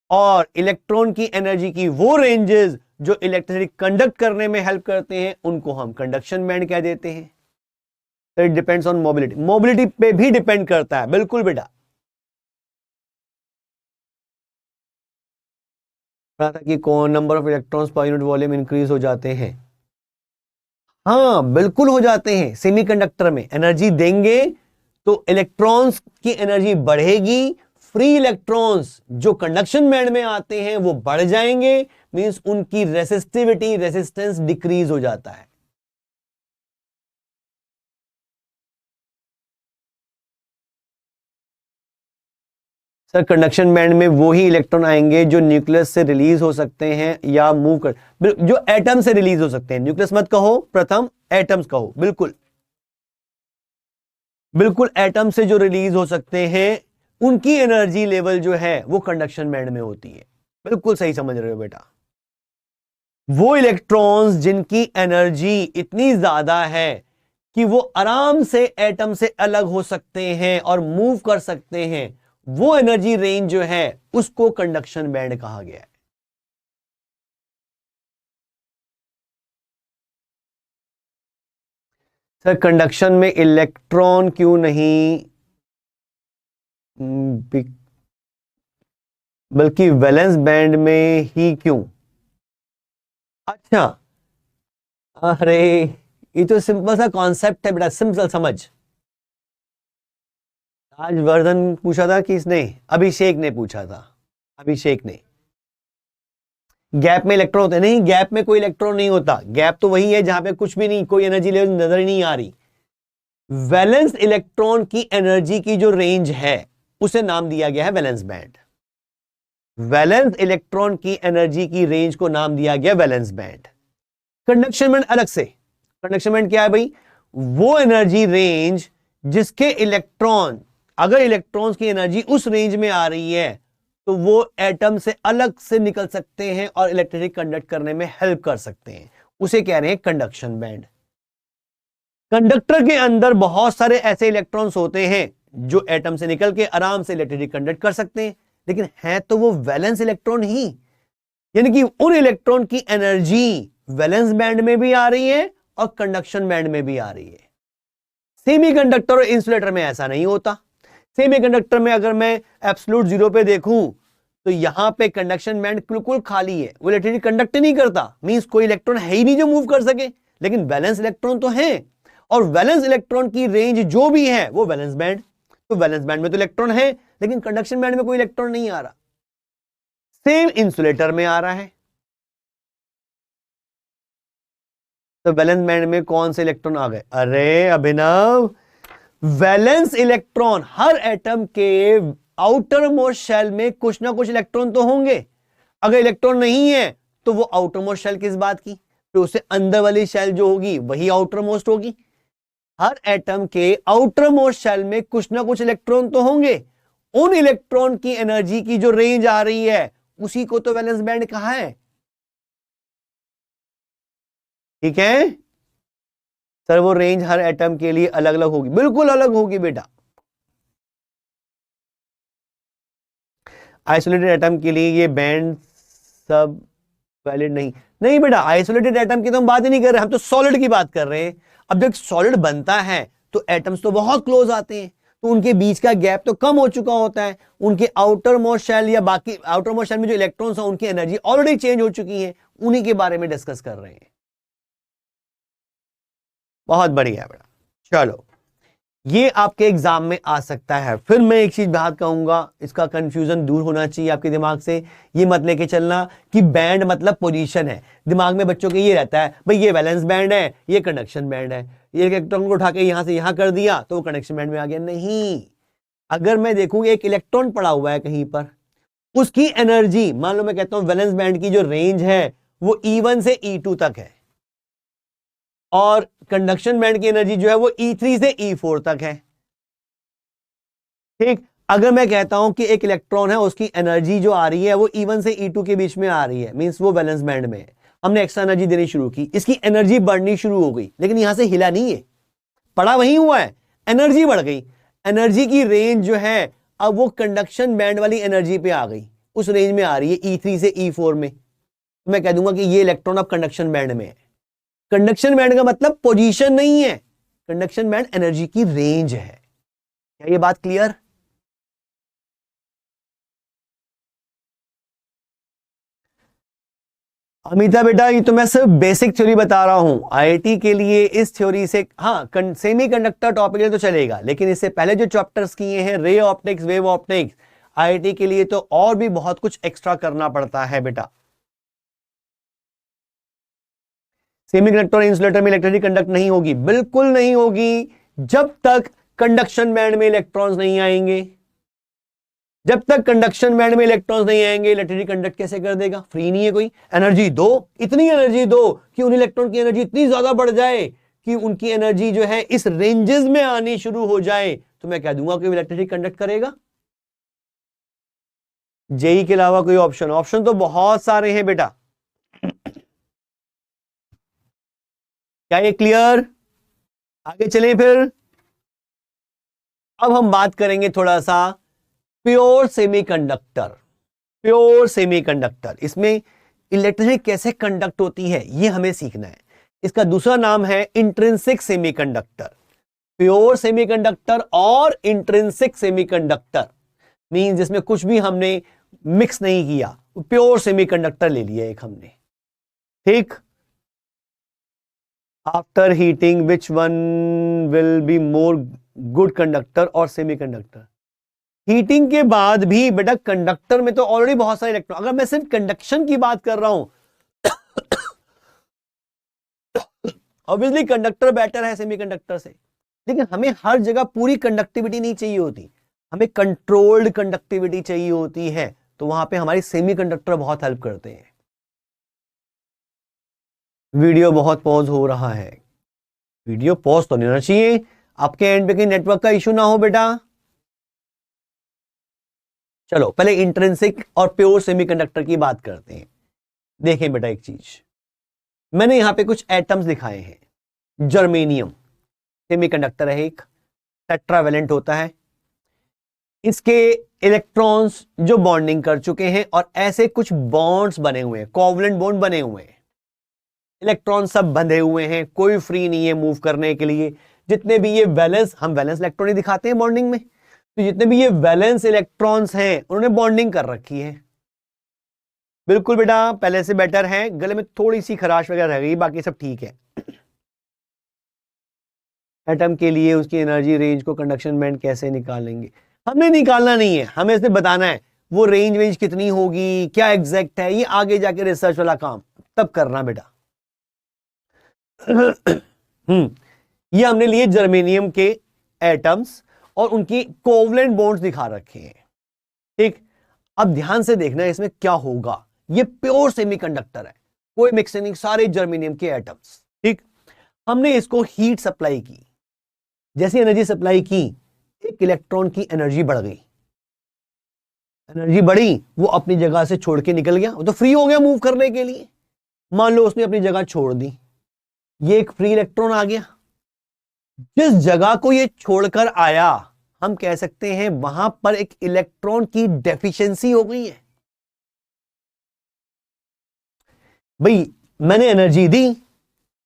और इलेक्ट्रॉन की एनर्जी की वो रेंजेस जो इलेक्ट्रिसिटी कंडक्ट करने में हेल्प करते हैं उनको हम कंडक्शन बैंड कह देते हैं। तो it depends on mobility, mobility पे भी डिपेंड करता है। बिल्कुल बेटा, था कि कौन number of electrons per unit volume increase हो जाते हैं। हाँ बिल्कुल हो जाते हैं। सेमीकंडक्टर में एनर्जी देंगे तो इलेक्ट्रॉन्स की एनर्जी बढ़ेगी, फ्री इलेक्ट्रॉन्स जो कंडक्शन बैंड में आते हैं वो बढ़ जाएंगे, मींस उनकी रेसिस्टिविटी, रेसिस्टेंस डिक्रीज हो जाता है। सर कंडक्शन बैंड में वो ही इलेक्ट्रॉन आएंगे जो न्यूक्लियस से रिलीज हो सकते हैं या मूव कर, जो एटम से रिलीज हो सकते हैं। न्यूक्लियस मत कहो, प्रथम एटम्स कहो। बिल्कुल बिल्कुल, एटम से जो रिलीज हो सकते हैं उनकी एनर्जी लेवल जो है वो कंडक्शन बैंड में होती है। बिल्कुल सही समझ रहे हो बेटा। वो इलेक्ट्रॉन्स जिनकी एनर्जी इतनी ज्यादा है कि वो आराम से एटम से अलग हो सकते हैं और मूव कर सकते हैं, वो एनर्जी रेंज जो है उसको कंडक्शन बैंड कहा गया है। सर कंडक्शन में इलेक्ट्रॉन क्यों नहीं, बल्कि वैलेंस बैंड में ही क्यों? अच्छा, अरे ये तो सिंपल सा कॉन्सेप्ट है बेटा, सिंपल समझ। आज वर्धन पूछा था कि इसने, अभिषेक ने पूछा था, अभिषेक ने। गैप में इलेक्ट्रॉन होते नहीं, गैप में कोई इलेक्ट्रॉन नहीं होता। गैप तो वही है जहां पे कुछ भी नहीं, कोई एनर्जी लेवल नजर ही नहीं आ रही। वैलेंस इलेक्ट्रॉन की एनर्जी की जो रेंज है उसे नाम दिया गया है वैलेंस बैंड। वैलेंस इलेक्ट्रॉन की एनर्जी की रेंज को नाम दिया गया वैलेंस बैंड। कंडक्शन बैंड अलग से। कंडक्शन बैंड क्या है भाई? वो एनर्जी रेंज जिसके इलेक्ट्रॉन, अगर इलेक्ट्रॉन्स की एनर्जी उस रेंज में आ रही है तो वो एटम से अलग से निकल सकते हैं और इलेक्ट्रिसिटी कंडक्ट करने में हेल्प कर सकते हैं, उसे कह रहे हैं कंडक्शन बैंड। कंडक्टर के अंदर बहुत सारे ऐसे इलेक्ट्रॉन्स होते हैं जो एटम से निकल के आराम से इलेक्ट्रिसिटी कंडक्ट कर सकते हैं, लेकिन है तो वो वैलेंस इलेक्ट्रॉन ही, यानी कि उन इलेक्ट्रॉन की एनर्जी वैलेंस बैंड में भी आ रही है और कंडक्शन बैंड में भी आ रही है। सेमीकंडक्टर और इंसुलेटर में ऐसा नहीं होता। सेमीकंडक्टर में अगर मैं एब्सोल्यूट जीरो पे देखूं तो यहां पे कंडक्शन बैंड बिल्कुल खाली है, वो इलेक्ट्रिसिटी कंडक्ट नहीं करता, मींस कोई इलेक्ट्रॉन है ही नहीं जो मूव कर सके। लेकिन वैलेंस इलेक्ट्रॉन तो है, और वैलेंस इलेक्ट्रॉन की रेंज जो भी है वो वैलेंस बैंड। तो वैलेंस बैंड में तो इलेक्ट्रॉन है, लेकिन कंडक्शन बैंड में कोई इलेक्ट्रॉन नहीं आ रहा। सेम इंसुलेटर में आ रहा है। तो वैलेंस बैंड में कौन से इलेक्ट्रॉन आ गए? अरे अभिनव, वैलेंस इलेक्ट्रॉन, हर एटम के आउटर मोस्ट शेल में कुछ ना कुछ इलेक्ट्रॉन तो होंगे। अगर इलेक्ट्रॉन नहीं है तो वो आउटर मोस्ट शेल किस बात की? तो उससे अंदर वाली शेल जो होगी वही आउटर मोस्ट होगी। हर एटम के आउटर मोस्ट शेल में कुछ ना कुछ इलेक्ट्रॉन तो होंगे। उन इलेक्ट्रॉन की एनर्जी की जो रेंज आ रही है उसी को तो वैलेंस बैंड कहा है। ठीक है सर, वो रेंज हर एटम के लिए अलग अलग होगी, बिल्कुल अलग होगी बेटा। आइसोलेटेड एटम के लिए ये बैंड सब वैलिड नहीं। नहीं बेटा, आइसोलेटेड एटम की तो हम बात ही नहीं कर रहे, हम तो सॉलिड की बात कर रहे हैं। अब जब सॉलिड बनता है तो एटम्स तो बहुत क्लोज आते हैं, तो उनके बीच का गैप तो कम हो चुका होता है। उनके आउटर मोस्ट शेल या बाकी आउटर मोस्ट शेल में जो इलेक्ट्रॉन्स हैं उनकी एनर्जी ऑलरेडी चेंज हो चुकी है, उन्हीं के बारे में डिस्कस कर रहे हैं। बहुत बढ़िया बेटा। चलो, ये आपके एग्जाम में आ सकता है। फिर मैं एक चीज बात कहूंगा, इसका कंफ्यूजन दूर होना चाहिए आपके दिमाग से। ये मत लेके चलना कि बैंड मतलब पोजीशन है। दिमाग में बच्चों के ये रहता है भाई ये वैलेंस बैंड है, ये कंडक्शन बैंड है, ये इलेक्ट्रॉन को उठा के यहां से यहां कर दिया तो वो कंडक्शन बैंड में आ गया। नहीं, अगर मैं देखूंगा एक इलेक्ट्रॉन पड़ा हुआ है कहीं पर, उसकी एनर्जी, मान लो मैं कहता हूं वैलेंस बैंड की जो रेंज है वो E1 से E2 तक है, और कंडक्शन बैंड की एनर्जी जो है वो E3 से E4 तक है। ठीक, अगर मैं कहता हूं कि एक इलेक्ट्रॉन है उसकी एनर्जी जो आ रही है वो E1 से E2 के बीच में आ रही है, मींस वो वैलेंस बैंड में है। हमने एक्स्ट्रा एनर्जी देनी शुरू की, इसकी एनर्जी बढ़नी शुरू हो गई, लेकिन यहां से हिला नहीं है, पड़ा वहीं हुआ है, एनर्जी बढ़ गई। एनर्जी की रेंज जो है अब वो कंडक्शन बैंड वाली एनर्जी पे आ गई, उस रेंज में आ रही है E3 से E4 में। तो मैं कह दूंगा कि ये इलेक्ट्रॉन अब कंडक्शन बैंड में है। कंडक्शन बैंड का मतलब पोजीशन नहीं है, कंडक्शन बैंड एनर्जी की रेंज है। क्या ये बात क्लियर? अमिता बेटा ये तो मैं सिर्फ बेसिक थ्योरी बता रहा हूं, आईआईटी के लिए इस थ्योरी से, हाँ सेमी कंडक्टर टॉपिक है तो चलेगा, लेकिन इससे पहले जो चैप्टर्स किए हैं ray optics, wave optics, IIT के लिए तो और भी बहुत कुछ एक्स्ट्रा करना पड़ता है बेटा। सेमीकंडक्टर और इंसुलेटर में इलेक्ट्रिसिटी कंडक्ट नहीं होगी, बिल्कुल नहीं होगी, जब तक कंडक्शन बैंड में इलेक्ट्रॉन्स नहीं आएंगे। जब तक कंडक्शन बैंड में इलेक्ट्रॉन्स नहीं आएंगे इलेक्ट्रिसिटी कंडक्ट कैसे कर देगा? फ्री नहीं है कोई। एनर्जी दो, इतनी एनर्जी दो कि उन इलेक्ट्रॉन की एनर्जी इतनी ज्यादा बढ़ जाए कि उनकी एनर्जी जो है इस रेंजेस में आनी शुरू हो जाए, तो मैं कह दूंगा कि इलेक्ट्रिसिटी कंडक्ट करेगा। जेई के अलावा कोई ऑप्शन? ऑप्शन तो बहुत सारे हैं बेटा। क्या ये क्लियर? आगे चलें फिर। अब हम बात करेंगे थोड़ा सा प्योर सेमीकंडक्टर। प्योर सेमीकंडक्टर, इसमें इलेक्ट्रिसिटी कैसे कंडक्ट होती है ये हमें सीखना है। इसका दूसरा नाम है इंट्रिंसिक सेमीकंडक्टर। प्योर सेमीकंडक्टर और इंट्रिंसिक सेमीकंडक्टर मींस जिसमें कुछ भी हमने मिक्स नहीं किया, प्योर सेमीकंडक्टर ले लिया एक हमने, ठीक। After heating which one will be more good conductor और सेमीकंडक्टर? हीटिंग के बाद भी बेटा कंडक्टर में तो ऑलरेडी बहुत सारे इलेक्ट्रॉन, अगर मैं सिर्फ कंडक्शन की बात कर रहा हूं ऑब्वियसली कंडक्टर बेटर है सेमीकंडक्टर से, लेकिन हमें हर जगह पूरी कंडक्टिविटी नहीं चाहिए होती, हमें कंट्रोल्ड कंडक्टिविटी चाहिए होती है, तो वहां पे हमारी सेमीकंडक्टर बहुत हेल्प करते हैं। वीडियो बहुत पॉज हो रहा है, वीडियो पॉज तो नहीं होना चाहिए, आपके एंड पे कहीं नेटवर्क का इशू ना हो बेटा। चलो पहले इंट्रिंसिक और प्योर सेमीकंडक्टर की बात करते हैं। देखें बेटा एक चीज, मैंने यहां पे कुछ एटम्स दिखाए हैं। जर्मेनियम सेमीकंडक्टर है, एक टेट्रावेलेंट होता है, इसके इलेक्ट्रॉन्स जो बॉन्डिंग कर चुके हैं और ऐसे कुछ बॉन्ड्स बने हुए हैं, कोवलेंट बॉन्ड बने हुए हैं, इलेक्ट्रॉन सब बंधे हुए हैं, कोई फ्री नहीं है मूव करने के लिए। जितने भी ये वैलेंस, हम वैलेंस इलेक्ट्रॉन ही दिखाते हैं बॉन्डिंग में, तो जितने भी ये वैलेंस इलेक्ट्रॉन्स हैं उन्होंने बॉन्डिंग कर रखी है। बिल्कुल बेटा पहले से बेटर है, गले में थोड़ी सी खराश वगैरह रह गई, बाकी सब ठीक है। एटम के लिए उसकी एनर्जी रेंज को कंडक्शन बैंड कैसे निकालेंगे? हमें निकालना नहीं है, हमें इसे बताना है वो रेंज कितनी होगी, क्या एग्जैक्ट है, ये आगे जाके रिसर्च वाला काम तब करना बेटा। ये हमने लिए जर्मेनियम के एटम्स और उनकी कोवलेंट बॉन्ड्स दिखा रखे हैं, ठीक। अब ध्यान से देखना है इसमें क्या होगा। ये प्योर सेमीकंडक्टर है, कोई मिक्सिंग नहीं, सारे जर्मेनियम के एटम्स, ठीक। हमने इसको हीट सप्लाई की, जैसी एनर्जी सप्लाई की एक इलेक्ट्रॉन की एनर्जी बढ़ गई, एनर्जी बढ़ी, वो अपनी जगह से छोड़ के निकल गया, वो तो फ्री हो गया मूव करने के लिए। मान लो उसने अपनी जगह छोड़ दी, ये एक फ्री इलेक्ट्रॉन आ गया, जिस जगह को ये छोड़कर आया हम कह सकते हैं वहां पर एक इलेक्ट्रॉन की डेफिशिएंसी हो गई है। भाई मैंने एनर्जी दी,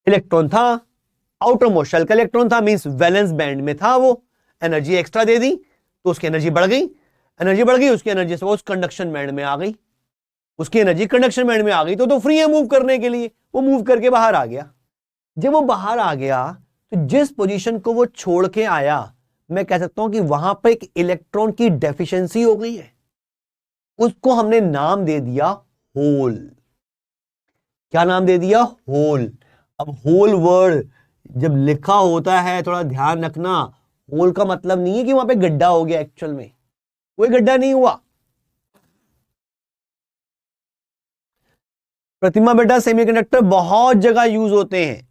इलेक्ट्रॉन था, आउटर मोस्ट शेल का इलेक्ट्रॉन था, मींस वैलेंस बैंड में था, वो एनर्जी एक्स्ट्रा दे दी तो उसकी एनर्जी बढ़ गई, एनर्जी बढ़ गई, उसकी एनर्जी सपोज कंडक्शन बैंड में आ गई, उसकी एनर्जी कंडक्शन बैंड में आ गई तो फ्री है मूव करने के लिए, वो मूव करके बाहर आ गया। जब वो बाहर आ गया तो जिस पोजीशन को वो छोड़ के आया मैं कह सकता हूं कि वहां पर एक इलेक्ट्रॉन की डेफिशिएंसी हो गई है, उसको हमने नाम दे दिया होल। क्या नाम दे दिया? होल। अब होल वर्ड जब लिखा होता है थोड़ा ध्यान रखना, होल का मतलब नहीं है कि वहां पे गड्ढा हो गया, एक्चुअल में कोई गड्ढा नहीं हुआ। प्रतिमा बेटा सेमीकंडक्टर बहुत जगह यूज होते हैं,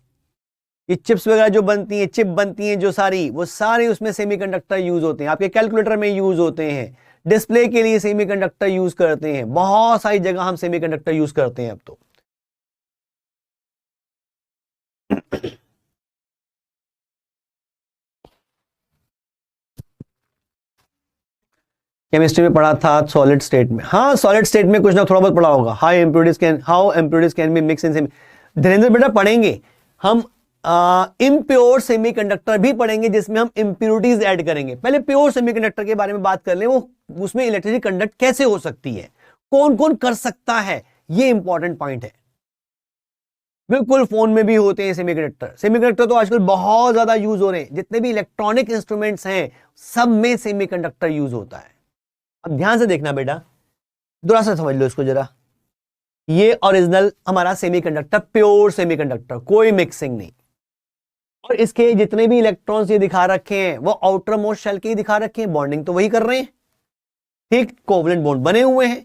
ये चिप्स वगैरह जो बनती हैं, चिप बनती हैं जो सारी, वो सारे उसमें सेमीकंडक्टर यूज होते हैं, आपके कैलकुलेटर में यूज होते हैं, डिस्प्ले के लिए सेमीकंडक्टर यूज करते हैं, बहुत सारी जगह हम सेमीकंडक्टर यूज करते हैं अब तो। केमिस्ट्री में पढ़ा था सॉलिड स्टेट में, हाँ सॉलिड स्टेट में कुछ ना थोड़ा बहुत पढ़ा होगा। How impurities can be mix in semi. Dhirendra बेटा पढ़ेंगे हम इम्प्योर सेमीकंडक्टर भी पढ़ेंगे, जिसमें हम इम्प्योरिटीज ऐड करेंगे। पहले प्योर सेमीकंडक्टर के बारे में बात कर लें, वो उसमें इलेक्ट्रिसिटी कंडक्ट कैसे हो सकती है, कौन कौन कर सकता है, ये इंपॉर्टेंट पॉइंट है। बिल्कुल फोन में भी होते हैं सेमीकंडक्टर। सेमीकंडक्टर तो आजकल बहुत ज्यादा यूज हो रहे हैं, जितने भी इलेक्ट्रॉनिक इंस्ट्रूमेंट्स हैं सब में सेमीकंडक्टर यूज होता है। अब ध्यान से देखना बेटा, थोड़ा सा समझ लो इसको जरा। ये ओरिजिनल हमारा सेमीकंडक्टर, प्योर सेमीकंडक्टर, कोई मिक्सिंग नहीं। और इसके जितने भी इलेक्ट्रॉन्स ये दिखा रखे हैं वो आउटर मोस्ट शेल के ही दिखा रखे हैं, बॉन्डिंग तो वही कर रहे हैं, ठीक, कोवलेंट बॉन्ड बने हुए हैं।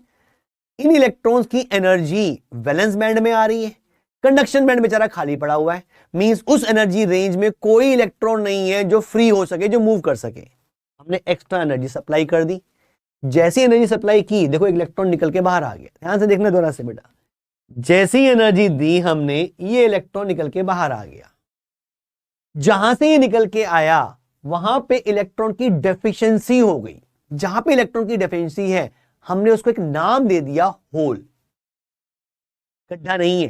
इन इलेक्ट्रॉन्स की एनर्जी वैलेंस बैंड में आ रही है, कंडक्शन बैंड बेचारा खाली पड़ा हुआ है। मींस उस एनर्जी रेंज में कोई इलेक्ट्रॉन नहीं है जो फ्री हो सके, जो मूव कर सके। हमने एक्स्ट्रा एनर्जी सप्लाई कर दी। जैसी एनर्जी सप्लाई की, देखो एक इलेक्ट्रॉन निकल के बाहर आ गया। ध्यान से देखना दोबारा से बेटा, जैसी एनर्जी दी हमने, ये इलेक्ट्रॉन निकल के बाहर आ गया। जहां से ये निकल के आया वहां पे इलेक्ट्रॉन की डेफिशिएंसी हो गई। जहां पे इलेक्ट्रॉन की डेफिशिएंसी है हमने उसको एक नाम दे दिया होल। गड्ढा नहीं है,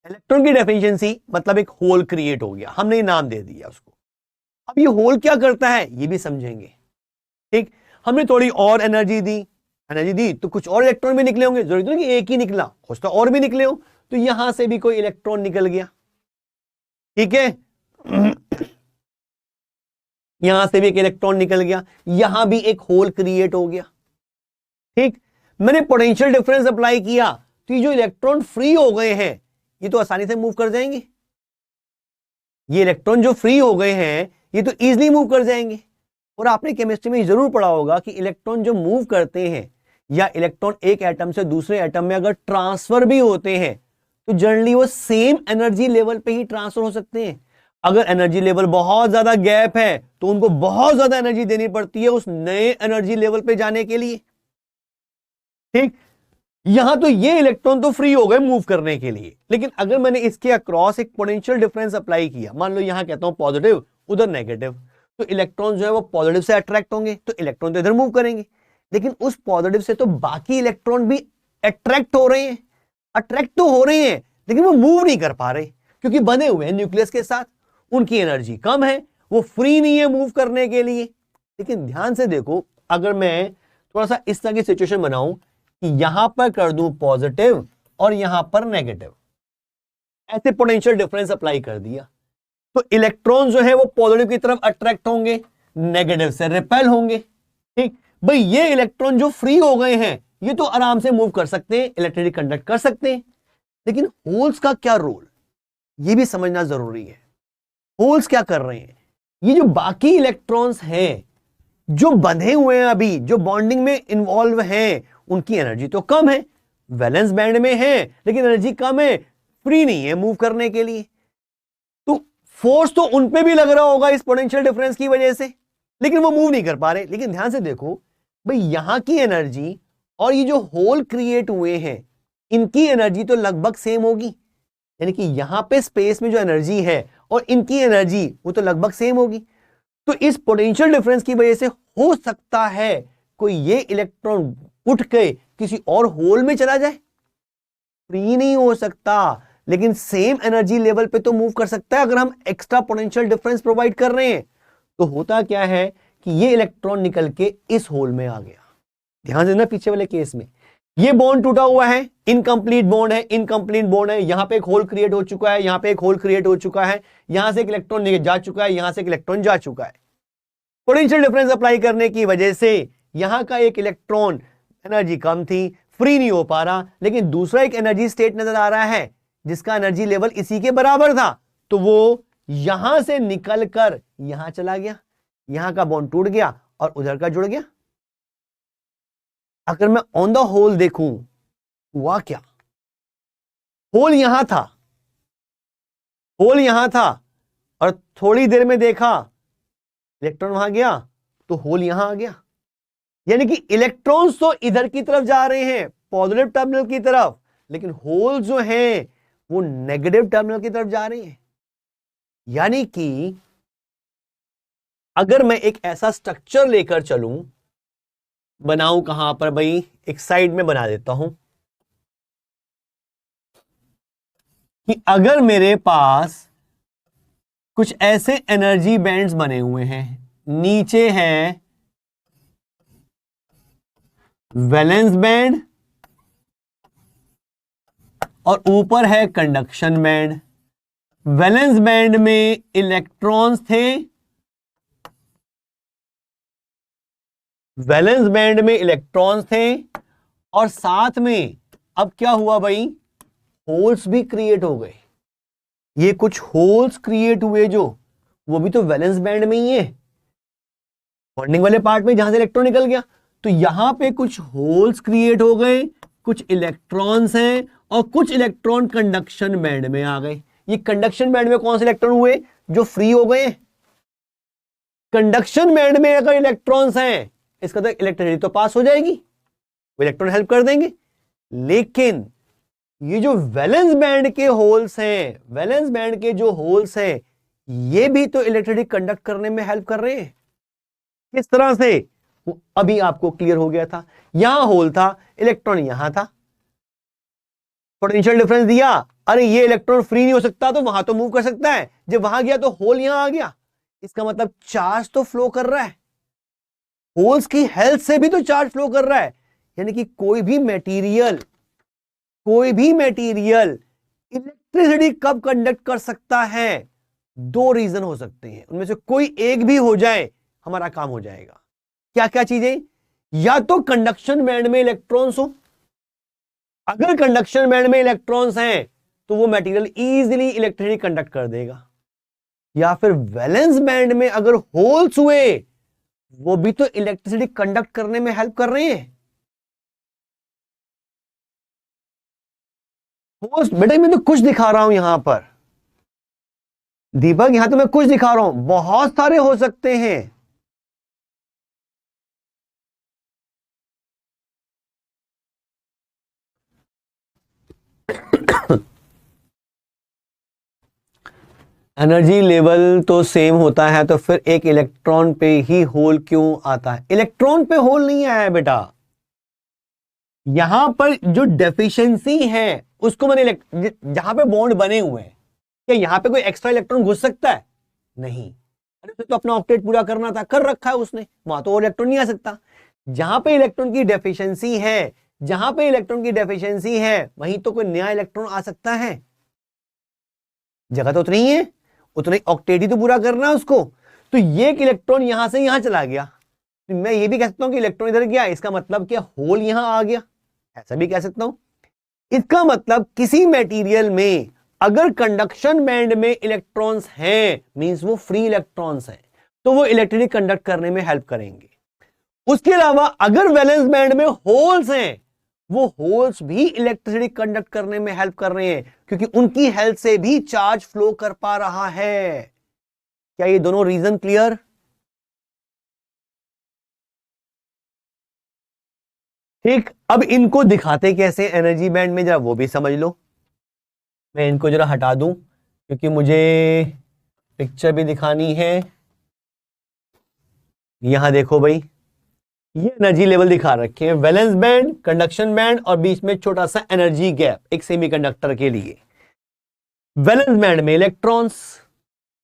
इलेक्ट्रॉन की डेफिशिएंसी मतलब एक होल क्रिएट हो गया, हमने नाम दे दिया उसको। अब ये होल क्या करता है ये भी समझेंगे, ठीक। हमने थोड़ी और एनर्जी दी तो कुछ और इलेक्ट्रॉन भी निकले होंगे, जरूरी नहीं कि एक ही निकला, हो सकता और भी निकले हो। तो यहां से भी कोई इलेक्ट्रॉन निकल गया, ठीक है। यहां से भी एक इलेक्ट्रॉन निकल गया, यहां भी एक होल क्रिएट हो गया, ठीक। मैंने पोटेंशियल डिफरेंस अप्लाई किया तो ये जो इलेक्ट्रॉन फ्री हो गए हैं ये तो आसानी से मूव कर जाएंगे। ये इलेक्ट्रॉन जो फ्री हो गए हैं ये तो इजीली मूव कर जाएंगे। और आपने केमिस्ट्री में जरूर पढ़ा होगा कि इलेक्ट्रॉन जो मूव करते हैं या इलेक्ट्रॉन एक एटम से दूसरे एटम में अगर ट्रांसफर भी होते हैं तो जनरली वो सेम एनर्जी लेवल पे ही ट्रांसफर हो सकते हैं। अगर एनर्जी लेवल बहुत ज्यादा गैप है तो उनको बहुत ज्यादा एनर्जी देनी पड़ती है उस नए एनर्जी लेवल पे जाने के लिए, ठीक। यहां तो ये इलेक्ट्रॉन तो फ्री हो गए मूव करने के लिए, लेकिन अगर मैंने इसके अक्रॉस एक पोटेंशियल डिफरेंस अप्लाई किया, मान लो यहां कहता हूं पॉजिटिव, उधर नेगेटिव, तो इलेक्ट्रॉन जो है वो पॉजिटिव से अट्रैक्ट होंगे, तो इलेक्ट्रॉन तो इधर मूव करेंगे। लेकिन उस पॉजिटिव से तो बाकी इलेक्ट्रॉन भी अट्रैक्ट हो रहे हैं, अट्रैक्ट तो हो रहे हैं लेकिन वो मूव नहीं कर पा रहे क्योंकि बने हुए हैं न्यूक्लियस के साथ, उनकी एनर्जी कम है, वो फ्री नहीं है मूव करने के लिए। लेकिन ध्यान से देखो, अगर मैं थोड़ा सा इस तरह की सिचुएशन बनाऊं कि यहां पर कर दूं पॉजिटिव और यहां पर नेगेटिव, ऐसे पोटेंशियल डिफरेंस अप्लाई कर दिया, तो इलेक्ट्रॉन जो है वो पॉजिटिव की तरफ अट्रैक्ट होंगे, नेगेटिव से रिपेल होंगे, ठीक। भाई ये इलेक्ट्रॉन जो फ्री हो गए हैं ये तो आराम से मूव कर सकते हैं, इलेक्ट्रिसिटी कंडक्ट कर सकते हैं। लेकिन होल्स का क्या रोल, ये भी समझना जरूरी है। होल्स क्या कर रहे हैं, ये जो बाकी इलेक्ट्रॉन्स हैं जो बंधे हुए हैं, अभी जो बॉन्डिंग में इन्वॉल्व हैं, उनकी एनर्जी तो कम है, वैलेंस बैंड में है लेकिन एनर्जी कम है, फ्री नहीं है मूव करने के लिए। तो फोर्स तो उन पे भी लग रहा होगा इस पोटेंशियल डिफरेंस की वजह से, लेकिन वो मूव नहीं कर पा रहे। लेकिन ध्यान से देखो भाई, यहां की एनर्जी और ये जो होल क्रिएट हुए हैं इनकी एनर्जी तो लगभग सेम होगी, यानी कि यहां पे स्पेस में जो एनर्जी है और इनकी एनर्जी वो तो लगभग सेम होगी। तो इस पोटेंशियल डिफरेंस की वजह से हो सकता है कोई ये इलेक्ट्रॉन उठ के किसी और होल में चला जाए, फ्री नहीं हो सकता लेकिन सेम एनर्जी लेवल पे तो मूव कर सकता है अगर हम एक्स्ट्रा पोटेंशियल डिफरेंस प्रोवाइड कर रहे हैं। तो होता क्या है कि ये इलेक्ट्रॉन निकल के इस होल में आ गया। ध्यान देना, पीछे वाले केस में ये बॉन्ड टूटा हुआ है, इनकम्प्लीट बॉन्ड है, इनकम्प्लीट बॉन्ड है, यहां पे एक होल क्रिएट हो चुका है, यहां पे एक होल क्रिएट हो चुका है, यहां से एक इलेक्ट्रॉन जा चुका है, यहां से एक इलेक्ट्रॉन जा चुका है। पोटेंशियल डिफरेंस अप्लाई करने की वजह से यहां का एक इलेक्ट्रॉन एनर्जी कम थी, फ्री नहीं हो पा रहा, लेकिन दूसरा एक एनर्जी स्टेट नजर आ रहा है जिसका एनर्जी लेवल इसी के बराबर था, तो वो यहां से निकलकर यहां चला गया, यहां का बॉन्ड टूट गया और उधर का जुड़ गया। अगर मैं ऑन द होल देखूं, हुआ क्या, होल यहां था, होल यहां था और थोड़ी देर में देखा इलेक्ट्रॉन वहां गया तो होल यहां आ गया। यानी कि इलेक्ट्रॉन्स तो इधर की तरफ जा रहे हैं, पॉजिटिव टर्मिनल की तरफ, लेकिन होल जो हैं वो नेगेटिव टर्मिनल की तरफ जा रहे हैं। यानी कि अगर मैं एक ऐसा स्ट्रक्चर लेकर चलूं बनाऊं कहां पर भाई, एक साइड में बना देता हूं कि अगर मेरे पास कुछ ऐसे एनर्जी बैंड्स बने हुए हैं, नीचे है वैलेंस बैंड और ऊपर है कंडक्शन बैंड। वैलेंस बैंड में इलेक्ट्रॉन्स थे, वैलेंस बैंड में इलेक्ट्रॉन्स थे और साथ में अब क्या हुआ भाई, होल्स भी क्रिएट हो गए। ये कुछ होल्स क्रिएट हुए जो, वो भी तो वैलेंस बैंड में ही है, बॉन्डिंग वाले पार्ट में जहां से इलेक्ट्रॉन निकल गया। तो यहां पे कुछ होल्स क्रिएट हो गए, कुछ इलेक्ट्रॉन्स हैं और कुछ इलेक्ट्रॉन कंडक्शन बैंड में आ गए। ये कंडक्शन बैंड में कौन से इलेक्ट्रॉन हुए, जो फ्री हो गए। कंडक्शन बैंड में अगर इलेक्ट्रॉन्स हैं, इसका तो इलेक्ट्रिसिटी तो पास हो जाएगी, वो इलेक्ट्रॉन हेल्प कर देंगे। लेकिन ये जो वैलेंस बैंड के होल्स हैं, वैलेंस बैंड के जो होल्स हैं, ये भी तो इलेक्ट्रिसिटी कंडक्ट करने में हेल्प कर रहे हैं। किस तरह से, वो अभी आपको क्लियर हो गया था। यहां होल था, इलेक्ट्रॉन यहां था, पोटेंशियल डिफरेंस दिया, अरे ये इलेक्ट्रॉन फ्री नहीं हो सकता तो वहां तो मूव कर सकता है, जब वहां गया तो होल यहां आ गया, इसका मतलब चार्ज तो फ्लो कर रहा है, होल्स की हेल्प से भी तो चार्ज फ्लो कर रहा है। यानी कि कोई भी मटेरियल इलेक्ट्रिसिटी कब कंडक्ट कर सकता है, दो रीजन हो सकते हैं, उनमें से कोई एक भी हो जाए हमारा काम हो जाएगा। क्या क्या चीजें, या तो कंडक्शन बैंड में इलेक्ट्रॉन्स हो, अगर कंडक्शन बैंड में इलेक्ट्रॉन्स हैं तो वो मटेरियल इजीली इलेक्ट्रिसिटी कंडक्ट कर देगा, या फिर वैलेंस बैंड में अगर होल्स हुए, वो भी तो इलेक्ट्रिसिटी कंडक्ट करने में हेल्प कर रहे हैं। होल्स बेटा मैं तो कुछ दिखा रहा हूं यहां पर, दीपक यहां तो मैं कुछ दिखा रहा हूं, बहुत सारे हो सकते हैं। एनर्जी लेवल तो सेम होता है, तो फिर एक इलेक्ट्रॉन पे ही होल क्यों आता है। इलेक्ट्रॉन पे होल नहीं आया है बेटा, यहां पर जो डेफिशिएंसी है उसको मैंने, जहां पे बॉन्ड बने हुए हैं, क्या यहां पे कोई एक्स्ट्रा इलेक्ट्रॉन घुस सकता है, नहीं। अरे उसे तो अपना ऑक्टेट पूरा करना था, कर रखा है उसने, वहां तो और इलेक्ट्रॉन नहीं आ सकता। जहां पे इलेक्ट्रॉन की डेफिशिएंसी है, जहां पे इलेक्ट्रॉन की डेफिशिएंसी है वहीं तो कोई नया इलेक्ट्रॉन आ सकता है, जगह तो उतनी ही है, उतना ही ऑक्टेट ही तो पूरा करना है उसको। तो ये एक इलेक्ट्रॉन यहां से यहां चला गया, तो मैं ये भी कह सकता हूं कि इलेक्ट्रॉन इधर गया, इसका मतलब क्या होल यहां आ गया, ऐसा भी कह सकता हूं। इसका मतलब किसी मटेरियल में अगर कंडक्शन बैंड में इलेक्ट्रॉन्स हैं, मींस वो फ्री इलेक्ट्रॉन्स हैं, तो वो इलेक्ट्रिसिटी कंडक्ट करने में हेल्प करेंगे। उसके अलावा अगर वैलेंस बैंड में होल्स हैं, वो होल्स भी इलेक्ट्रिसिटी कंडक्ट करने में हेल्प कर रहे हैं, क्योंकि उनकी हेल्प से भी चार्ज फ्लो कर पा रहा है। क्या ये दोनों रीजन क्लियर? ठीक, अब इनको दिखाते कैसे एनर्जी बैंड में, जरा वो भी समझ लो। मैं इनको जरा हटा दूं क्योंकि मुझे पिक्चर भी दिखानी है। यहां देखो भाई, ये एनर्जी लेवल दिखा रखे हैं, वैलेंस बैंड, कंडक्शन बैंड और बीच में छोटा सा एनर्जी गैप एक सेमीकंडक्टर के लिए। वैलेंस बैंड में इलेक्ट्रॉन्स,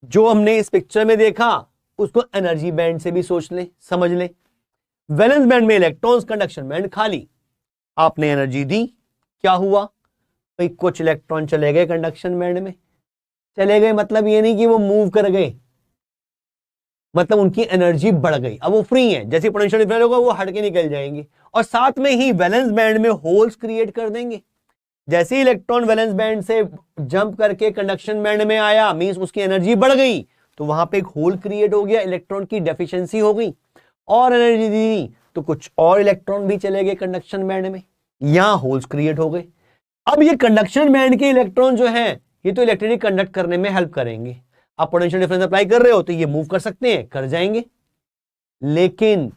जो हमने इस पिक्चर में देखा उसको एनर्जी बैंड से भी सोच ले, समझ ले। वैलेंस बैंड में इलेक्ट्रॉन्स, कंडक्शन बैंड खाली। आपने एनर्जी दी, क्या हुआ भाई, कुछ इलेक्ट्रॉन चले गए कंडक्शन बैंड में। चले गए मतलब ये नहीं कि वो मूव कर गए, मतलब उनकी एनर्जी बढ़ गई, अब वो फ्री है, जैसे पोटेंशियल डिफरेंस होगा वो हट के निकल जाएंगे। और साथ में ही वैलेंस बैंड में होल्स क्रिएट कर देंगे। जैसे इलेक्ट्रॉन वैलेंस बैंड से जंप करके कंडक्शन बैंड में आया, मींस उसकी एनर्जी बढ़ गई, तो वहां पे एक होल क्रिएट हो गया, इलेक्ट्रॉन की डेफिशिएंसी हो गई, और एनर्जी दी तो कुछ और इलेक्ट्रॉन भी चले गए कंडक्शन बैंड में, यहां होल्स क्रिएट हो गए। अब ये कंडक्शन बैंड के इलेक्ट्रॉन जो है, ये तो इलेक्ट्रिसिटी कंडक्ट करने में हेल्प करेंगे। आप पोटेंशियल डिफरेंस अप्लाई कर रहे हो तो ये मूव कर सकते हैं, कर जाएंगे। लेकिन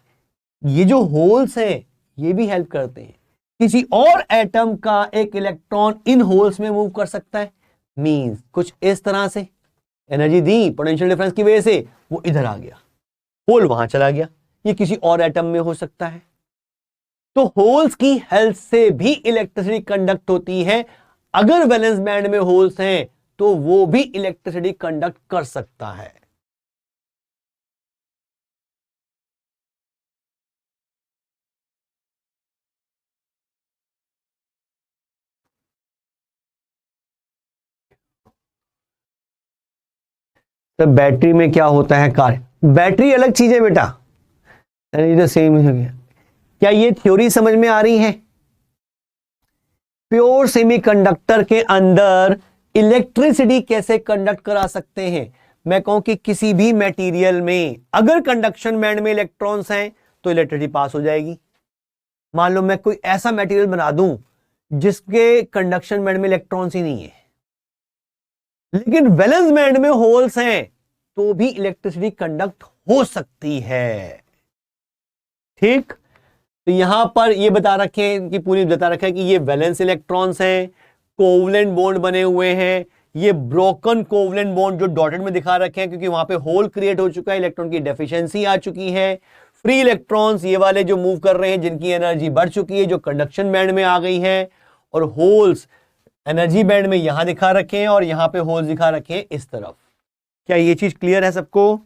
ये जो होल्स हैं ये भी हेल्प करते हैं, किसी और एटम का एक इलेक्ट्रॉन इन होल्स में मूव कर सकता है, मींस कुछ इस तरह से एनर्जी दी पोटेंशियल डिफरेंस की वजह से, वो इधर आ गया, होल वहां चला गया। ये किसी और एटम में हो सकता है, तो होल्स की हेल्प से भी इलेक्ट्रिसिटी कंडक्ट होती है। अगर वैलेंस बैंड में होल्स हैं तो वो भी इलेक्ट्रिसिटी कंडक्ट कर सकता है। तो बैटरी में क्या होता है कार्य? बैटरी अलग चीज है बेटा, ये तो सेम ही हो गया। क्या ये थ्योरी समझ में आ रही है? प्योर सेमीकंडक्टर के अंदर इलेक्ट्रिसिटी कैसे कंडक्ट करा सकते हैं? मैं कहूं कि किसी भी मटेरियल में अगर कंडक्शन बैंड में इलेक्ट्रॉन्स हैं तो इलेक्ट्रिसिटी पास हो जाएगी। मान लो मैं कोई ऐसा मटेरियल बना दूं जिसके कंडक्शन बैंड में इलेक्ट्रॉन्स ही नहीं है, लेकिन वैलेंस बैंड में होल्स हैं, तो भी इलेक्ट्रिसिटी कंडक्ट हो सकती है। ठीक, तो यहां पर ये बता रखे हैं कि पूरी बता रखा है कि ये वैलेंस इलेक्ट्रॉन्स हैं, कोवलेंट बॉन्ड बने हुए हैं। ये ब्रोकन कोवलेंट बॉन्ड जो डॉटेड में दिखा रखे हैं क्योंकि वहां पे होल क्रिएट हो चुका है, इलेक्ट्रॉन की डेफिशिएंसी आ चुकी है। फ्री इलेक्ट्रॉन्स ये वाले जो मूव कर रहे हैं जिनकी एनर्जी बढ़ चुकी है, जो कंडक्शन बैंड में आ गई है, और होल्स एनर्जी बैंड में यहां दिखा रखे हैं और यहां पे होल्स दिखा रखे हैं इस तरफ। क्या ये चीज क्लियर है सबको?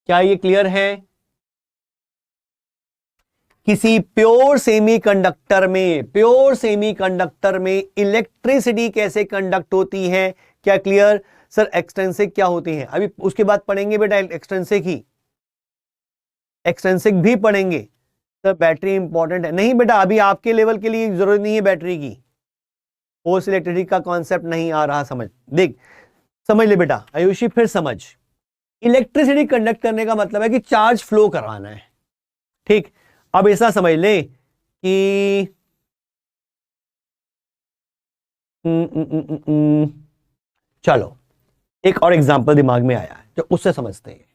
क्या ये क्लियर है? किसी प्योर सेमीकंडक्टर में इलेक्ट्रिसिटी कैसे कंडक्ट होती है? क्या क्लियर? सर एक्सट्रिंसिक क्या होती है अभी उसके बाद पढ़ेंगे बेटा, एक्सट्रिंसिक भी पढ़ेंगे। सर बैटरी इंपॉर्टेंट है? नहीं बेटा, अभी आपके लेवल के लिए जरूरत नहीं है बैटरी की। फोर्स इलेक्ट्रिसिटी का कॉन्सेप्ट नहीं आ रहा समझ। देख समझ ले बेटा आयुषी, फिर समझ। इलेक्ट्रिसिटी कंडक्ट करने का मतलब है कि चार्ज फ्लो करवाना है। ठीक, अब ऐसा समझ ले कि चलो एक और एग्जांपल दिमाग में आया है जो उससे समझते हैं।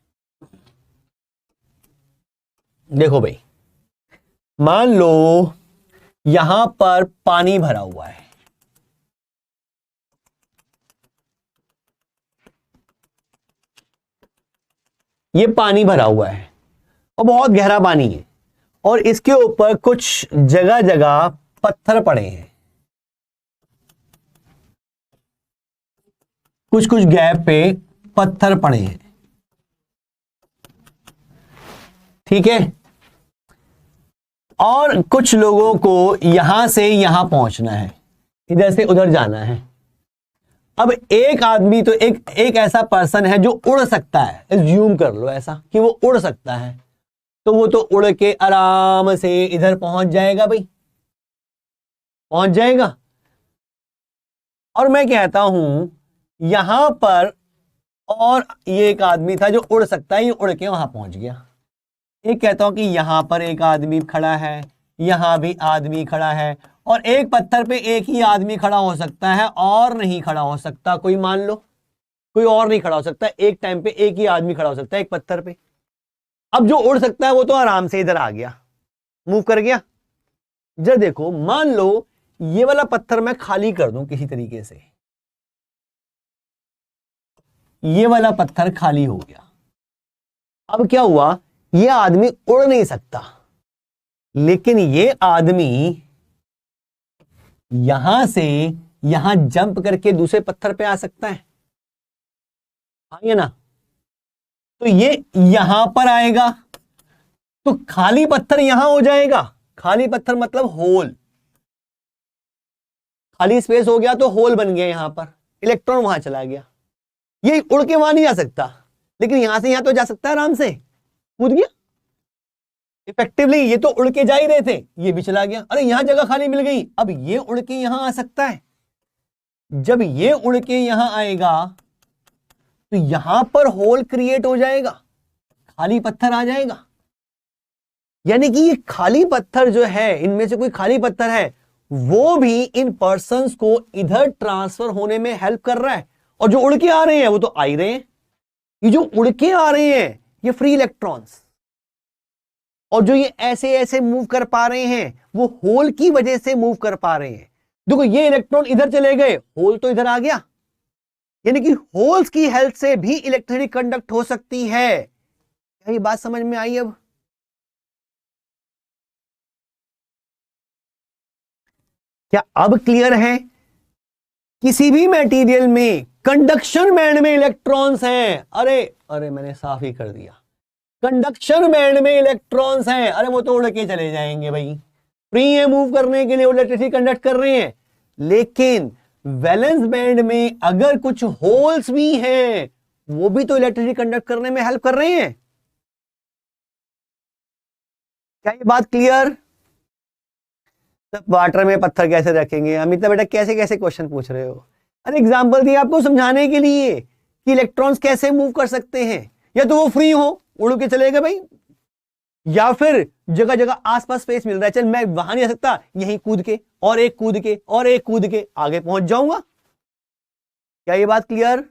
देखो भाई, मान लो यहां पर पानी भरा हुआ है, ये पानी भरा हुआ है और बहुत गहरा पानी है, और इसके ऊपर कुछ जगह जगह पत्थर पड़े हैं, कुछ कुछ गैप पे पत्थर पड़े हैं। ठीक है, और कुछ लोगों को यहां से यहां पहुंचना है, इधर से उधर जाना है। अब एक आदमी तो एक ऐसा पर्सन है जो उड़ सकता है, एज्यूम कर लो ऐसा कि वो उड़ सकता है, तो वो तो उड़ के आराम से इधर पहुंच जाएगा भाई, पहुंच जाएगा। और मैं कहता हूं यहां पर, और ये एक आदमी था जो उड़ सकता है, ये उड़ के वहां पहुंच गया। एक कहता हूं कि यहां पर एक आदमी खड़ा है, यहां भी आदमी खड़ा है, और एक पत्थर पे एक ही आदमी खड़ा हो सकता है और नहीं खड़ा हो सकता कोई, मान लो कोई और नहीं खड़ा हो सकता, एक टाइम पे एक ही आदमी खड़ा हो सकता है एक पत्थर पे। अब जो उड़ सकता है वो तो आराम से इधर आ गया, मूव कर गया। जब देखो मान लो ये वाला पत्थर मैं खाली कर दूं किसी तरीके से, ये वाला पत्थर खाली हो गया। अब क्या हुआ, ये आदमी उड़ नहीं सकता, लेकिन ये आदमी यहां से यहां जंप करके दूसरे पत्थर पे आ सकता है, आइए ना। तो ये यहां पर आएगा तो खाली पत्थर यहां हो जाएगा, खाली पत्थर मतलब होल, खाली स्पेस हो गया तो होल बन गया, यहां पर इलेक्ट्रॉन वहां चला गया। ये उड़ के वहां नहीं जा सकता, लेकिन यहां से यहां तो जा सकता है, आराम से कूद गया इफेक्टिवली। ये तो उड़ के जा ही रहे थे, ये भी चला गया, अरे यहां जगह खाली मिल गई, अब ये उड़ के यहां आ सकता है। जब ये उड़ के यहां आएगा तो यहां पर होल क्रिएट हो जाएगा, खाली पत्थर आ जाएगा। यानी कि ये खाली पत्थर जो है, इनमें से कोई खाली पत्थर है, वो भी इन पर्संस को इधर ट्रांसफर होने में हेल्प कर रहा है। और जो उड़ के आ रहे हैं वो तो आ ही रहे हैं, ये जो उड़ के आ रहे हैं ये फ्री इलेक्ट्रॉन्स, और जो ये ऐसे ऐसे मूव कर पा रहे हैं वो होल की वजह से मूव कर पा रहे हैं। देखो ये इलेक्ट्रॉन इधर चले गए, होल तो इधर आ गया, यानी कि होल्स की हेल्प से भी इलेक्ट्रिसिटी कंडक्ट हो सकती है। क्या ये बात समझ में आई? अब क्या अब क्लियर है? किसी भी मटेरियल में कंडक्शन बैंड में इलेक्ट्रॉन्स हैं, अरे अरे मैंने साफ ही कर दिया, कंडक्शन बैंड में इलेक्ट्रॉन्स हैं, अरे वो तो उड़ के चले जाएंगे भाई, फ्री है मूव करने के लिए, इलेक्ट्रिसिटी कंडक्ट कर रहे हैं। लेकिन वैलेंस बैंड में अगर कुछ होल्स भी हैं, वो भी तो इलेक्ट्रिसिटी कंडक्ट करने में हेल्प कर रहे हैं। क्या ये बात क्लियर? वाटर में पत्थर कैसे रखेंगे? अमिता बेटा कैसे कैसे क्वेश्चन पूछ रहे हो? अरे एग्जांपल दिया आपको समझाने के लिए कि इलेक्ट्रॉन्स कैसे मूव कर सकते हैं। या तो वो फ्री हो, उड़ के चले गए भाई, या फिर जगह जगह आसपास स्पेस मिल रहा है, चल मैं वहां नहीं आ सकता, यहीं कूद के और एक कूद के और एक कूद के आगे पहुंच जाऊंगा। क्या ये बात क्लियर?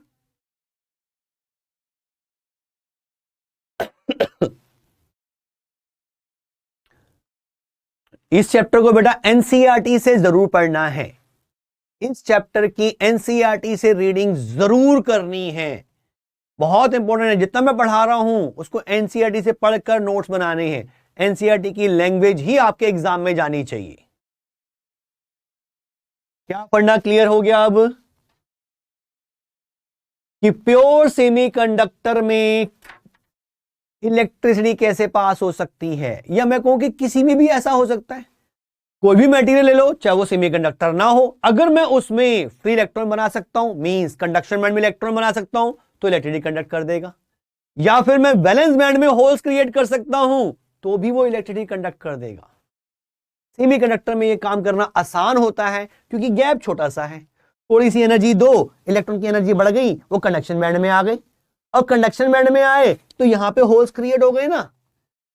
इस चैप्टर को बेटा एनसीईआरटी से जरूर पढ़ना है, इस चैप्टर की एनसीईआरटी से रीडिंग जरूर करनी है, बहुत इंपॉर्टेंट है। जितना मैं पढ़ा रहा हूं उसको एनसीईआरटी से पढ़कर नोट्स बनाने हैं। एनसीईआरटी की लैंग्वेज ही आपके एग्जाम में जानी चाहिए। क्या पढ़ना क्लियर हो गया अब? कि प्योर सेमीकंडक्टर में इलेक्ट्रिसिटी कैसे पास हो सकती है, या मैं कहूं कि किसी में भी ऐसा हो सकता है। कोई भी मटेरियल ले लो, चाहे वो सेमीकंडक्टर ना हो, अगर मैं उसमें फ्री इलेक्ट्रॉन बना सकता हूं, मींस कंडक्शन बैंड में इलेक्ट्रॉन बना सकता हूं, तो इलेक्ट्रिसिटी कंडक्ट कर देगा। या फिर मैं वैलेंस बैंड में होल्स क्रिएट कर सकता हूं, तो भी वो इलेक्ट्रिसिटी कंडक्ट कर देगा। सेमीकंडक्टर में ये काम करना आसान होता है क्योंकि गैप छोटा सा है, थोड़ी सी एनर्जी दो, इलेक्ट्रॉन की एनर्जी बढ़ गई, वो कंडक्शन बैंड में आ गई, और कंडक्शन बैंड में आए तो यहां पे होल्स क्रिएट हो गए ना,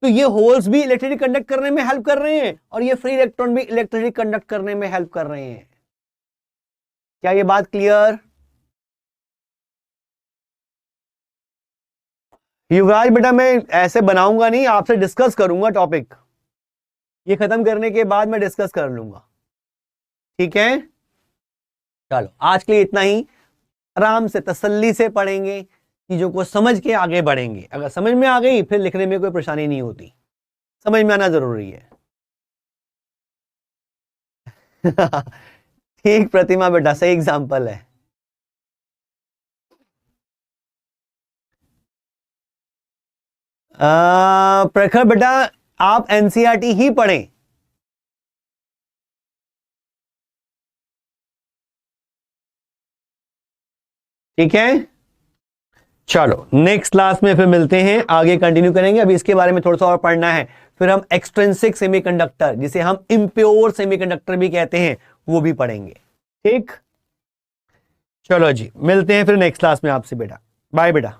तो ये होल्स भी इलेक्ट्रिसिटी कंडक्ट करने में हेल्प कर रहे हैं, और ये फ्री इलेक्ट्रॉन भी इलेक्ट्रिसिटी कंडक्ट करने में हेल्प कर रहे हैं। क्या ये बात क्लियर? युवराज बेटा मैं ऐसे बनाऊंगा नहीं, आपसे डिस्कस करूंगा टॉपिक, ये खत्म करने के बाद मैं डिस्कस कर लूंगा, ठीक है? चलो आज के लिए इतना ही, आराम से तसल्ली से पढ़ेंगे, चीजों को समझ के आगे बढ़ेंगे। अगर समझ में आ गई फिर लिखने में कोई परेशानी नहीं होती, समझ में आना जरूरी है। ठीक प्रतिमा बेटा, सही एग्जांपल है। प्रखर बेटा आप एनसीईआरटी ही पढ़ें, ठीक है? चलो नेक्स्ट क्लास में फिर मिलते हैं, आगे कंटिन्यू करेंगे। अभी इसके बारे में थोड़ा सा और पढ़ना है, फिर हम एक्सट्रिंसिक सेमीकंडक्टर, जिसे हम इम्प्योर सेमीकंडक्टर भी कहते हैं, वो भी पढ़ेंगे, ठीक? चलो जी मिलते हैं फिर नेक्स्ट क्लास में आपसे बेटा, बाय बेटा।